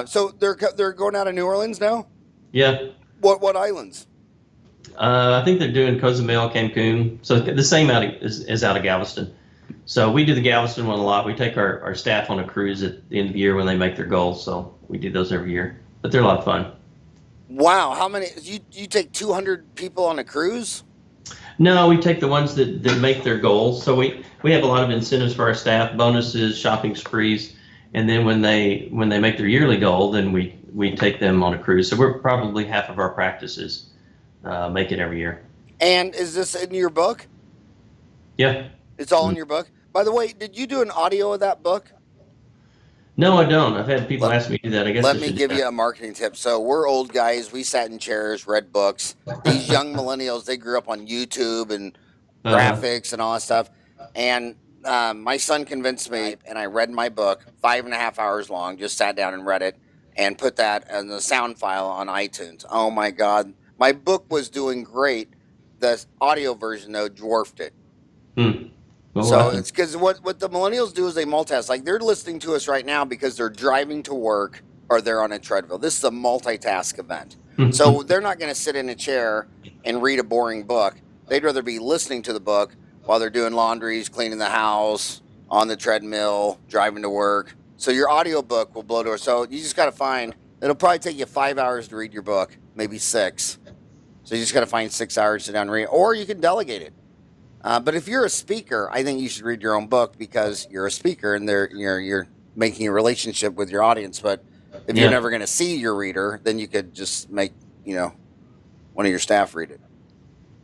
so they're going out of New Orleans now. Yeah. What islands? I think they're doing Cozumel, Cancun. So the same is out of Galveston. So we do the Galveston one a lot. We take our staff on a cruise at the end of the year when they make their goals. So we do those every year, but they're a lot of fun. Wow. How many, you take 200 people on a cruise? No, we take the ones that make their goals. So we have a lot of incentives for our staff, bonuses, shopping sprees. And then when they make their yearly goal, then we take them on a cruise. So we're probably half of our practices make it every year. And is this in your book? Yeah. It's all in your book? By the way, did you do an audio of that book? No, I don't. I've had people ask me to do that. I guess. Let me give you a marketing tip. So we're old guys. We sat in chairs, read books. These young millennials, they grew up on YouTube and graphics and all that stuff. And my son convinced me, and I read my book, 5.5 hours long, just sat down and read it. and put that as a sound file on iTunes. Oh my God. My book was doing great. The audio version, though, dwarfed it. What So happened? it's because what the millennials do is they multitask. Like they're listening to us right now because they're driving to work or they're on a treadmill. This is a multitask event. So they're not going to sit in a chair and read a boring book. They'd rather be listening to the book while they're doing laundries, cleaning the house, on the treadmill, driving to work. So your audio book will blow to her. So you just got to find, it'll probably take you 5 hours to read your book, maybe 6. So you just got to find 6 hours to sit down and read, or you can delegate it. But if you're a speaker, I think you should read your own book because you're a speaker and you're making a relationship with your audience. But if you're never going to see your reader, then you could just make, one of your staff read it.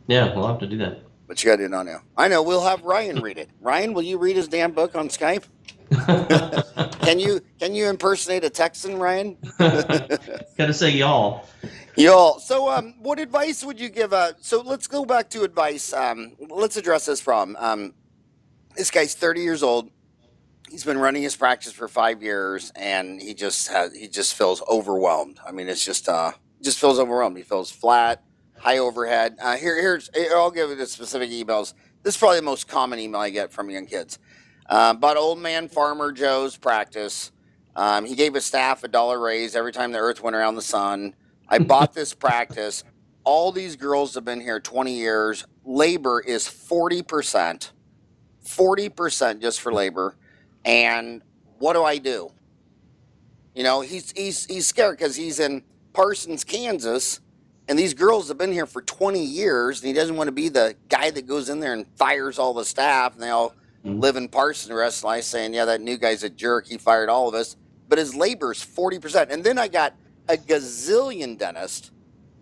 Yeah, we'll have to do that. But you got to do it on now. I know, we'll have Ryan read it. Ryan, will you read his damn book on Skype? Can you impersonate a Texan, Ryan? Gotta say y'all. Y'all. So what advice would you give? So let's go back to advice. Let's address this problem. This guy's 30 years old. He's been running his practice for 5 years, and he just feels overwhelmed. I mean, it's just feels overwhelmed. He feels flat, high overhead. I'll give you the specific emails. This is probably the most common email I get from young kids. About old man Farmer Joe's practice. He gave his staff $1 raise every time the earth went around the sun. I bought this practice. All these girls have been here 20 years. Labor is 40%. 40% just for labor. And what do I do? He's scared because he's in Parsons, Kansas, and these girls have been here for 20 years, and he doesn't want to be the guy that goes in there and fires all the staff, and they all live in Parsons the rest of life saying, yeah, that new guy's a jerk. He fired all of us. But his labor's 40%. And then I got a gazillion dentists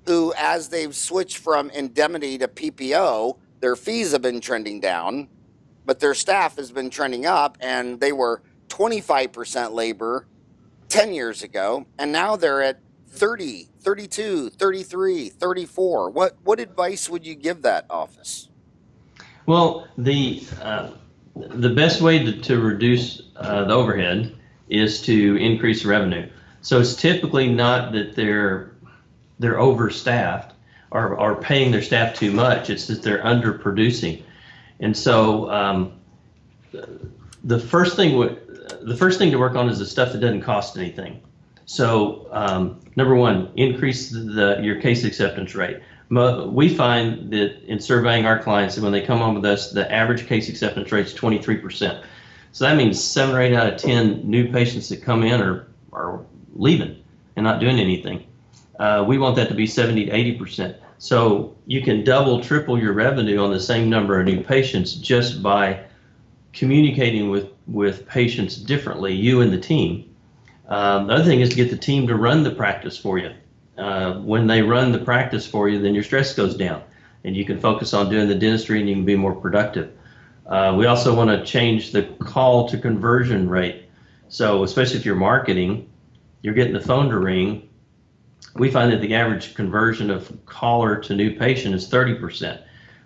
who, as they've switched from indemnity to PPO, their fees have been trending down, but their staff has been trending up, and they were 25% labor 10 years ago, and now they're at 30, 32, 33, 34. What advice would you give that office? Well, the best way to reduce the overhead is to increase revenue. So it's typically not that they're overstaffed or paying their staff too much. It's that they're underproducing. And so the first thing to work on is the stuff that doesn't cost anything. So number one, increase your case acceptance rate. We find that in surveying our clients, that when they come on with us, the average case acceptance rate is 23%. So that means 7 or 8 out of 10 new patients that come in are leaving and not doing anything. We want that to be 70 to 80%. So you can double, triple your revenue on the same number of new patients just by communicating with patients differently, you and the team. The other thing is to get the team to run the practice for you. When they run the practice for you, then your stress goes down and you can focus on doing the dentistry and you can be more productive. We also want to change the call to conversion rate. So especially if you're marketing, you're getting the phone to ring. We find that the average conversion of caller to new patient is 30%.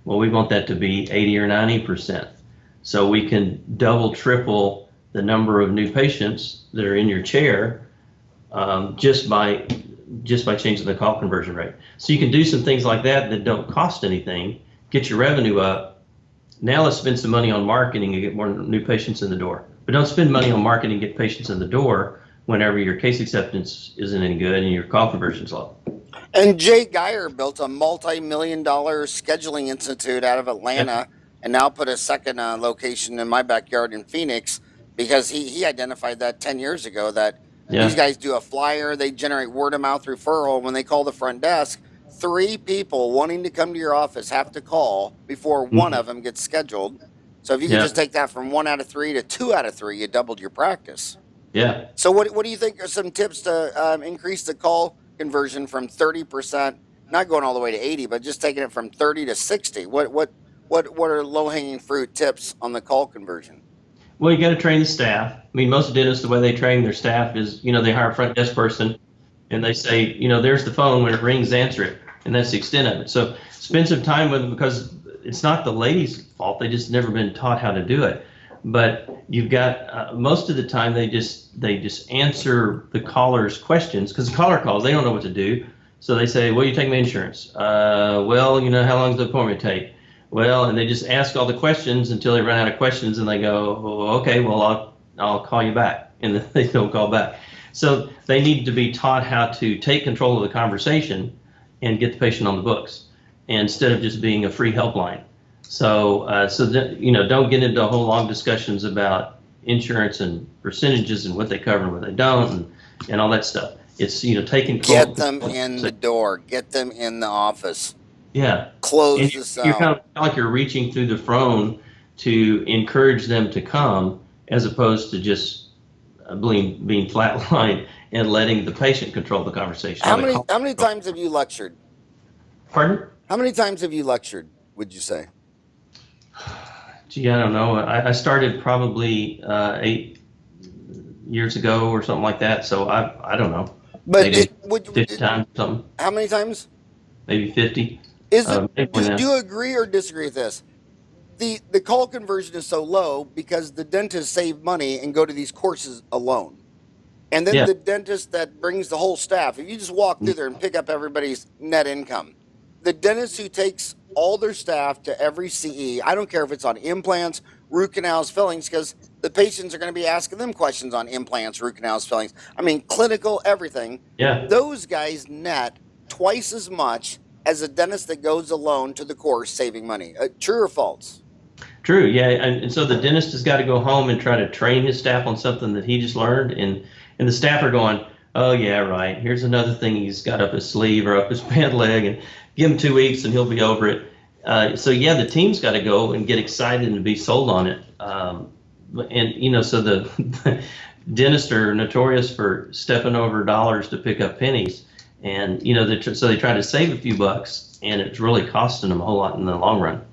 Well, we want that to be 80 or 90%. So we can double, triple the number of new patients that are in your chair just by changing the call conversion rate. So you can do some things like that don't cost anything, get your revenue up. Now let's spend some money on marketing and get more new patients in the door. But don't spend money on marketing and get patients in the door whenever your case acceptance isn't any good and your call conversion's low. And Jay Geyer built a multi-million-dollar scheduling institute out of Atlanta, and now put a second location in my backyard in Phoenix because he identified that 10 years ago that these guys do a flyer, they generate word of mouth referral. When they call the front desk, 3 people wanting to come to your office have to call before one of them gets scheduled. So if you can just take that from 1 out of 3 to 2 out of 3, you doubled your practice. Yeah. So what do you think are some tips to increase the call conversion from 30%, not going all the way to 80, but just taking it from 30 to 60? What are low-hanging fruit tips on the call conversion? Well, you got to train the staff. I mean, most dentists, the way they train their staff is, they hire a front desk person and they say, there's the phone. When it rings, answer it. And that's the extent of it. So spend some time with them because it's not the lady's fault. They just never been taught how to do it. But you've got most of the time they just answer the caller's questions, because the caller calls, they don't know what to do. So they say, well, you take my insurance. Well, you know, how long does the appointment take? Well, and they just ask all the questions until they run out of questions, and they go, oh, okay, well, I'll call you back, and then they don't call back. So they need to be taught how to take control of the conversation and get the patient on the books, instead of just being a free helpline. So, you know, don't get into whole long discussions about insurance and percentages and what they cover and what they don't, and all that stuff. It's, you know, taking control. Get them in the door. Get them in the office. Yeah. Close the cell. You're kind of like you're reaching through the phone to encourage them to come, as opposed to just being flatlined and letting the patient control the conversation. How many times have you lectured? Pardon? How many times have you lectured, would you say? Gee, I don't know. I started probably 8 years ago or something like that. So I don't know. But maybe 50 times or something. How many times? Maybe 50. Do you agree or disagree with this? The call conversion is so low because the dentists save money and go to these courses alone. And then the dentist that brings the whole staff, if you just walk through there and pick up everybody's net income, the dentist who takes all their staff to every CE, I don't care if it's on implants, root canals, fillings, because the patients are going to be asking them questions on implants, root canals, fillings. I mean, clinical, everything. Yeah. Those guys net twice as much as a dentist that goes alone to the course saving money. True or false? True, yeah. And so the dentist has got to go home and try to train his staff on something that he just learned. And the staff are going, oh, yeah, right. Here's another thing he's got up his sleeve or up his pant leg, and give him 2 weeks and he'll be over it. So, yeah, the team's got to go and get excited and be sold on it. And, you know, so the dentists are notorious for stepping over dollars to pick up pennies. And, you know, so they try to save a few bucks, and it's really costing them a whole lot in the long run.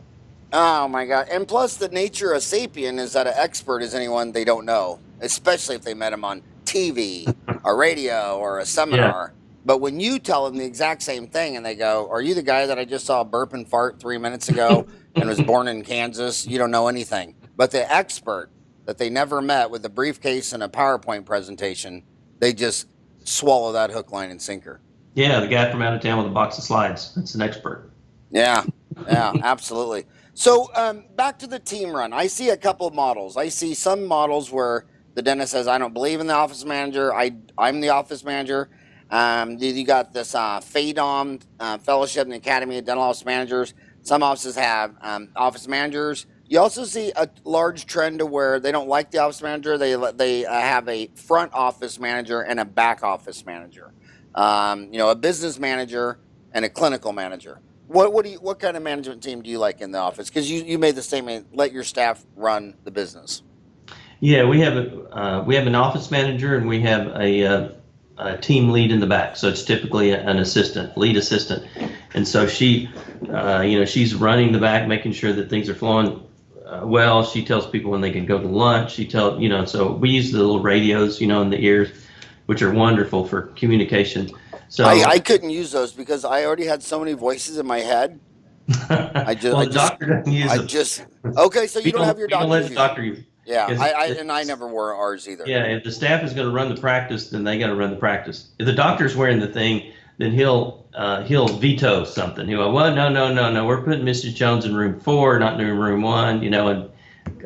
Oh, my God. And plus, the nature of sapien is that an expert is anyone they don't know, especially if they met him on TV, or radio, or a seminar. Yeah. But when you tell them the exact same thing and they go, are you the guy that I just saw burp and fart 3 minutes ago and was born in Kansas? You don't know anything. But the expert that they never met with a briefcase and a PowerPoint presentation, they just swallow that hook, line, and sinker. Yeah, the guy from out of town with a box of slides. That's an expert. Yeah, absolutely. So back to the team run. I see a couple of models. I see some models where the dentist says, I don't believe in the office manager. I'm the office manager. You got this FADOM, Fellowship in the Academy of Dental Office Managers. Some offices have office managers. You also see a large trend to where they don't like the office manager. They have a front office manager and a back office manager. You know, a business manager and a clinical manager. What kind of management team do you like in the office? Because you made the statement, let your staff run the business. Yeah, we have an office manager, and we have a team lead in the back. So it's typically an assistant, lead assistant, and so she, you know, she's running the back, making sure that things are flowing well. She tells people when they can go to lunch. You know, so we use the little radios, you know, in the ears, which are wonderful for communication. So I couldn't use those because I already had so many voices in my head. The doctor doesn't use them. Okay, so you don't have your doctor. Let the doctor use. Yeah, I never wore ours either. Yeah, if the staff is going to run the practice, then they got to run the practice. If the doctor's wearing the thing, then he'll veto something. He'll go, well, no, we're putting Mrs. Jones in room 4, not in room 1. You know, and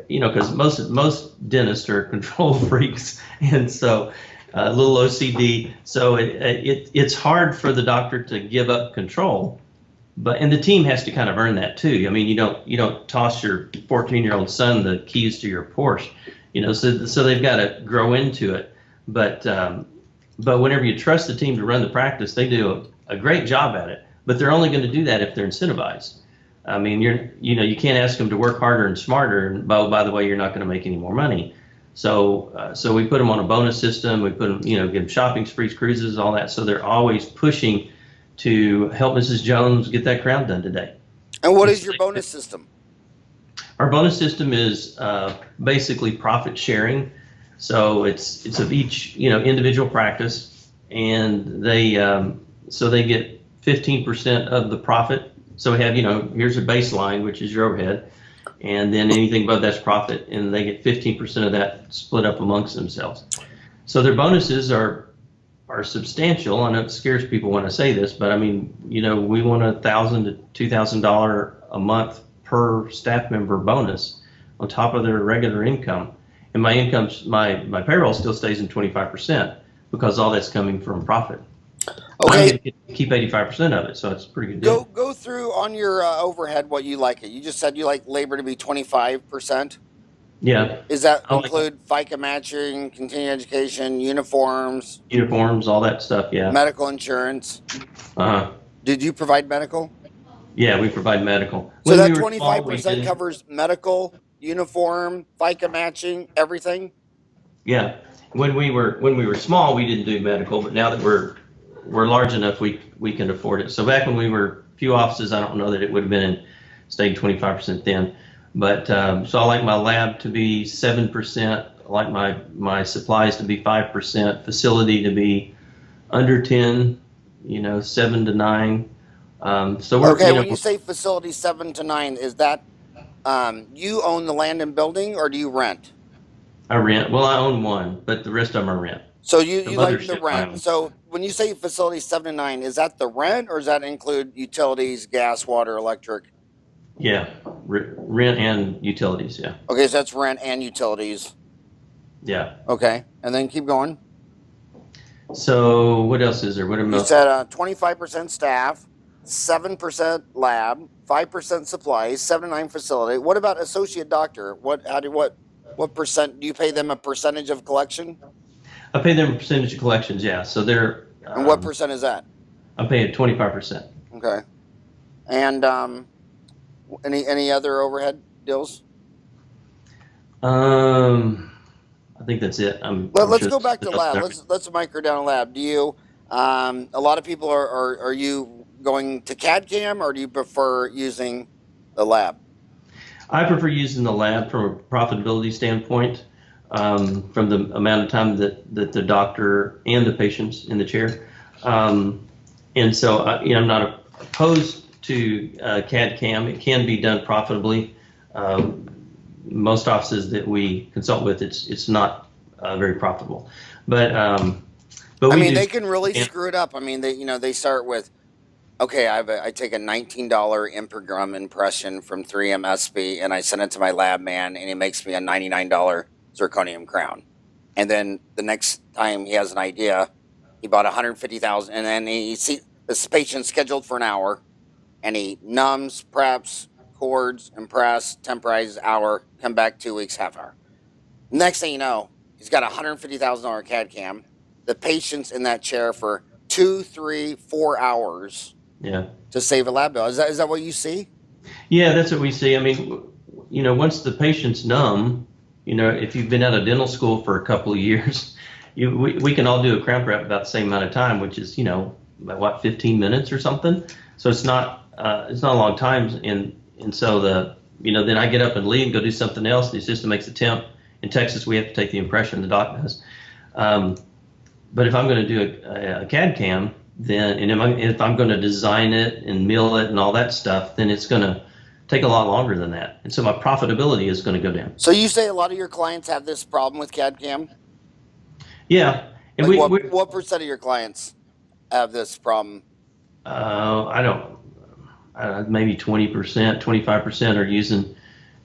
you know, because most dentists are control freaks, and so a little OCD. So it's hard for the doctor to give up control. And the team has to kind of earn that too. I mean, you don't toss your 14-year-old son the keys to your Porsche, you know. So they've got to grow into it. But whenever you trust the team to run the practice, they do a great job at it. But they're only going to do that if they're incentivized. I mean, you can't ask them to work harder and smarter. And by the way, you're not going to make any more money. So we put them on a bonus system. We put them, you know, give them shopping sprees, cruises, all that. So they're always pushing to help Mrs. Jones get that crown done today. And what is your bonus system? Our bonus system is basically profit sharing. So it's of each, you know, individual practice, and they get 15% of the profit. So we have, you know, here's a baseline, which is your overhead. and then anything above that's profit, and they get 15% of that split up amongst themselves. So their bonuses are substantial. I know it scares people when I say this, but I mean, we want $1,000 to $2,000 a month per staff member bonus on top of their regular income. And my payroll still stays in 25% because all that's coming from profit. Okay. I get to keep 85% of it, so it's a pretty good deal. Go through on your overhead what you like it. You just said you like labor to be 25%. Yeah. Does that include FICA matching, continuing education, uniforms? Uniforms, all that stuff, yeah. Medical insurance? Uh-huh. Did you provide medical? Yeah, we provide medical. So that 25% covers medical, uniform, FICA matching, everything? Yeah. When we were small, we didn't do medical, but now that we're large enough, we can afford it. So back when we were a few offices, I don't know that it would have been stayed 25% then. But so I like my lab to be 7%. I like my supplies to be 5%. Facility to be under 10. 7 to 9. So we're okay. When you say facility 7 to 9, is that you own the land and building, or do you rent? I rent. Well, I own one, but the rest of them are rent. So you like the rent. So when you say facility 7 to 9, is that the rent, or does that include utilities, gas, water, electric? Yeah, rent and utilities, yeah. Okay, so that's rent and utilities. Yeah. Okay, and then keep going. So what else is there? You said 25% staff, 7% lab, 5% supplies, 7 to 9 facility. What about associate doctor? What percent do you pay them? A percentage of collection? I pay them a percentage of collections, yeah. So they're. And what percent is that? I pay 25%. Okay. And any other overhead deals? I think that's it. Let's go back to lab. Let's micro down lab. Do you? A lot of people are you going to CAD CAM, or do you prefer using the lab? I prefer using the lab from a profitability standpoint, from the amount of time that the doctor and the patient's in the chair. And so I'm not opposed to CAD CAM. It can be done profitably. Most offices that we consult with, it's not very profitable. But I mean, they can really screw it up. I mean, they start with, okay, I take a $19 improgram impression from 3M SB and I send it to my lab man, and he makes me a $99 zirconium crown. And then the next time he has an idea, he bought $150,000, and then he see this patient scheduled for an hour, and he numbs, preps, cords, impress, temporizes hour, come back 2 weeks, half hour. Next thing you know, he's got a $150,000 CAD CAM. The patient's in that chair for 2, 3, 4 hours. Yeah. To save a lab bill. Is that what you see? Yeah, that's what we see. I mean, once the patient's numb, if you've been out of dental school for a couple of years, we can all do a crown prep about the same amount of time, which is, about 15 minutes or something. So it's not a long time. And so then I get up and leave and go do something else. The assistant makes a temp. In Texas, we have to take the impression, the doc does. But if I'm going to do a CAD CAM, then, and if I'm going to design it and mill it and all that stuff, then it's going to take a lot longer than that. And so my profitability is going to go down. So you say a lot of your clients have this problem with CAD CAM? Yeah. And what percent of your clients have this problem? Maybe 20%, 25% are using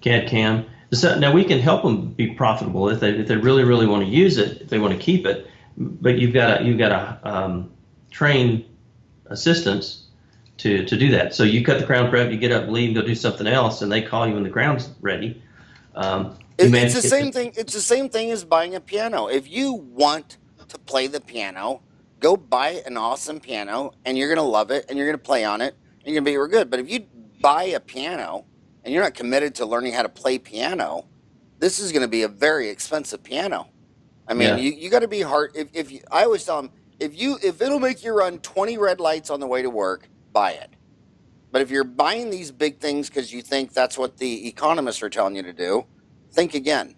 CAD CAM. So now we can help them be profitable if they really, really want to use it, if they want to keep it. But you've got to train assistants to do that. So you cut the crown prep, you get up, leave, go do something else, and they call you when the crown's ready. It's the same thing. It's the same thing as buying a piano. If you want to play the piano, go buy an awesome piano, and you're gonna love it, and you're gonna play on it, and you're gonna be real good. But if you buy a piano and you're not committed to learning how to play piano, this is gonna be a very expensive piano. I mean, you got to be hard. I always tell them, if it'll make you run 20 red lights on the way to work, buy it. But if you're buying these big things because you think that's what the economists are telling you to do, think again.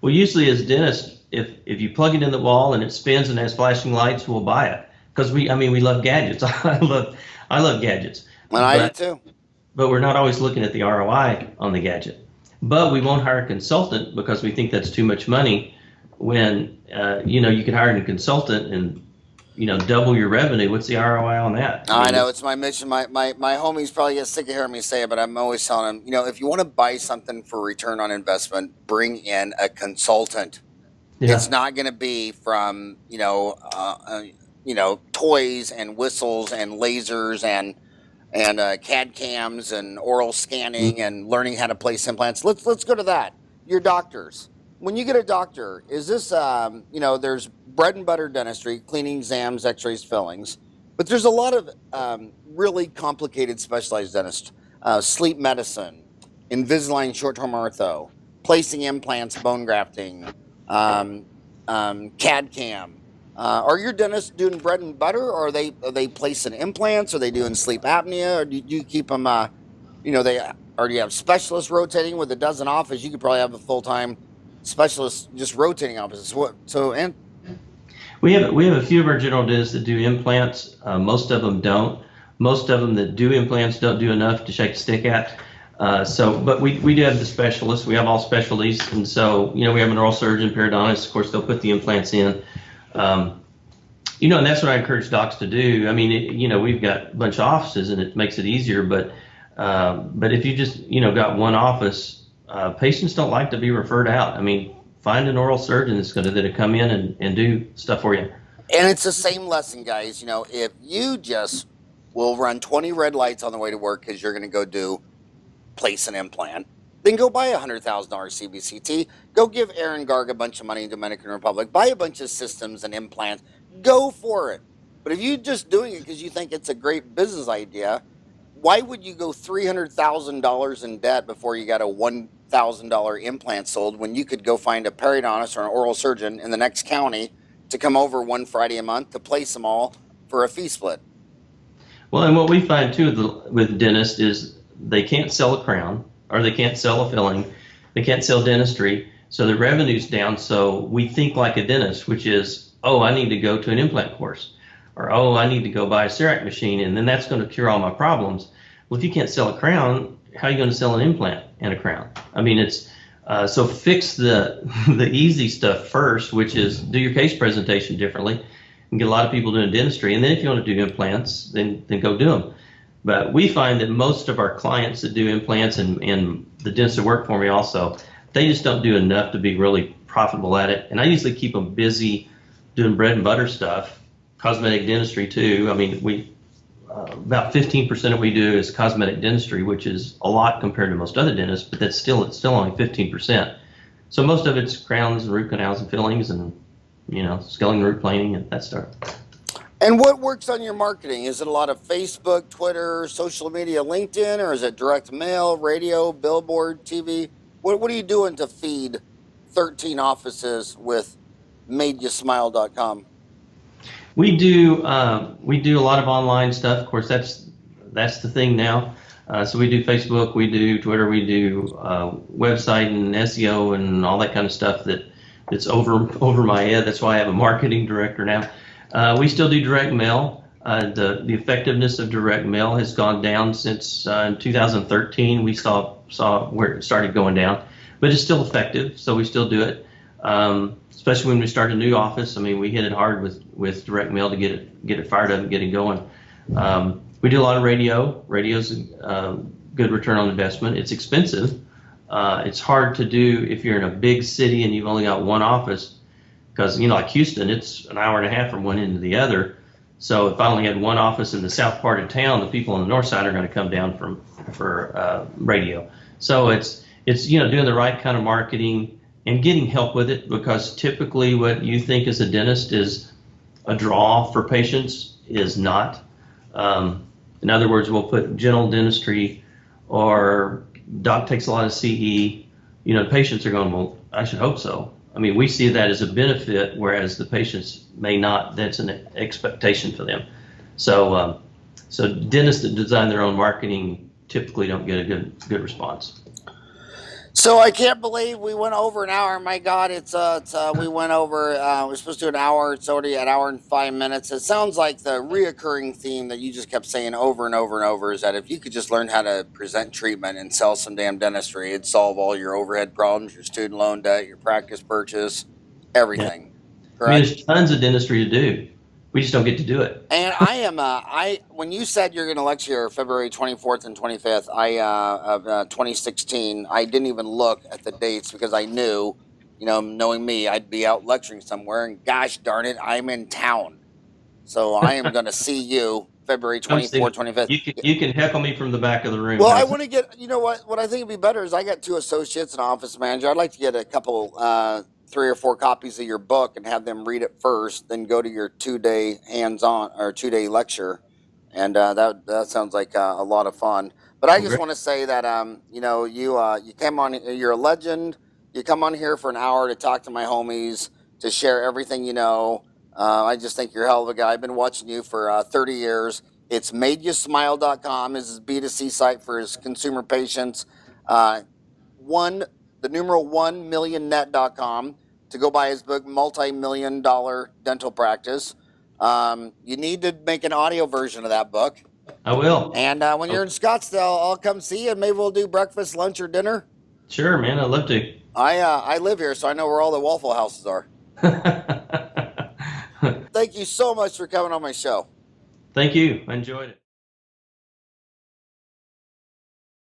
Well, usually as dentists, if you plug it in the wall and it spins and has flashing lights, we'll buy it because we love gadgets. I love gadgets. And I do too. but we're not always looking at the ROI on the gadget. But we won't hire a consultant because we think that's too much money when, you can hire a consultant and, double your revenue. What's the ROI on that? I know, it's my mission. My homies probably get sick of hearing me say it, but I'm always telling them, if you want to buy something for return on investment, bring in a consultant. Yeah. It's not going to be from, toys and whistles and lasers and CAD cams and oral scanning and learning how to place implants. Let's go to that. Your doctors. When you get a doctor, is this, there's bread and butter dentistry, cleaning, exams, x-rays, fillings, but there's a lot of really complicated specialized dentists, sleep medicine, Invisalign short-term ortho, placing implants, bone grafting, CAD cam. Are your dentists doing bread and butter, or are they placing implants? Are they doing sleep apnea, or do you keep them? Do you have specialists rotating with a dozen offices? You could probably have a full-time specialist just rotating offices. We have a few of our general dentists that do implants. Most of them don't. Most of them that do implants don't do enough to shake a stick at. But we do have the specialists. We have all specialties, and so we have an oral surgeon, periodontist. Of course, they'll put the implants in. And that's what I encourage docs to do. I mean, we've got a bunch of offices, and it makes it easier. But if you just got one office, patients don't like to be referred out. I mean, find an oral surgeon that's going to come in and do stuff for you. And it's the same lesson, guys. If you just will run 20 red lights on the way to work because you're going to place an implant, then go buy a $100,000 CBCT. Go give Aaron Garg a bunch of money in Dominican Republic. Buy a bunch of systems and implants. Go for it. But if you're just doing it because you think it's a great business idea, why would you go $300,000 in debt before you got a $1,000 implant sold when you could go find a periodontist or an oral surgeon in the next county to come over one Friday a month to place them all for a fee split? Well, and what we find too with dentists is they can't sell a crown, or they can't sell a filling, they can't sell dentistry, so the revenue's down. So we think like a dentist, which is, oh, I need to go to an implant course, or oh, I need to go buy a CEREC machine, and then that's going to cure all my problems. Well, if you can't sell a crown, how are you going to sell an implant and a crown? I mean, it's so fix the easy stuff first, which is do your case presentation differently, and get a lot of people doing dentistry, and then if you want to do implants, then go do them. But we find that most of our clients that do implants and the dentists that work for me also, they just don't do enough to be really profitable at it. And I usually keep them busy doing bread and butter stuff, cosmetic dentistry too. I mean, about 15% of what we do is cosmetic dentistry, which is a lot compared to most other dentists, but it's still only 15%. So most of it's crowns and root canals and fillings and, scaling root planing and that stuff. And what works on your marketing? Is it a lot of Facebook, Twitter, social media, LinkedIn, or is it direct mail, radio, billboard, TV? What are you doing to feed 13 offices with madeyousmile.com? We do a lot of online stuff. Of course, that's the thing now. So we do Facebook, we do Twitter, we do website and SEO and all that kind of stuff that's over my head. That's why I have a marketing director now. We still do direct mail. The effectiveness of direct mail has gone down since in 2013. We saw where it started going down, but it's still effective, so we still do it. Especially when we start a new office. I mean, we hit it hard with direct mail to get it fired up and get it going. We do a lot of radio. Radio's a good return on investment. It's expensive. It's hard to do if you're in a big city and you've only got one office. Because, like Houston, it's an hour and a half from one end to the other. So if I only had one office in the south part of town, the people on the north side are going to come down for radio. So it's doing the right kind of marketing and getting help with it, because typically what you think as a dentist is a draw for patients is not. In other words, we'll put general dentistry, or doc takes a lot of CE. Patients are going, well, I should hope so. I mean, we see that as a benefit, whereas the patients may not. That's an expectation for them. So dentists that design their own marketing typically don't get a good response. So I can't believe we went over an hour. My God, we went over. We're supposed to do an hour. It's already an hour and 5 minutes. It sounds like the reoccurring theme that you just kept saying over and over and over is that if you could just learn how to present treatment and sell some damn dentistry, it'd solve all your overhead problems, your student loan debt, your practice purchase, everything. I Correct? mean, there's tons of dentistry to do. We just don't get to do it. And when you said you're going to lecture February 24th and 25th, of 2016, I didn't even look at the dates because I knew, knowing me, I'd be out lecturing somewhere, and gosh darn it, I'm in town. So I am going to see you February 24th, 25th. You can heckle me from the back of the room. Well, I want to get, what I think would be better is I got 2 associates and an office manager. I'd like to get a couple, 3 or 4 copies of your book and have them read it first, then go to your 2-day hands-on or 2-day lecture. And that sounds like a lot of fun. But I just want to say that, you came on, you're a legend. You come on here for an hour to talk to my homies, to share everything you know. I just think you're a hell of a guy. I've been watching you for 30 years. It's madeyousmile.com is his B2C site for his consumer patients. The numeral 1millionnet.com to go buy his book, Multi-Million-Dollar Dental Practice. You need to make an audio version of that book. I will. And when you're in Scottsdale, I'll come see you, and maybe we'll do breakfast, lunch, or dinner. Sure, man. I'd love to. I live here, so I know where all the Waffle Houses are. Thank you so much for coming on my show. Thank you. I enjoyed it.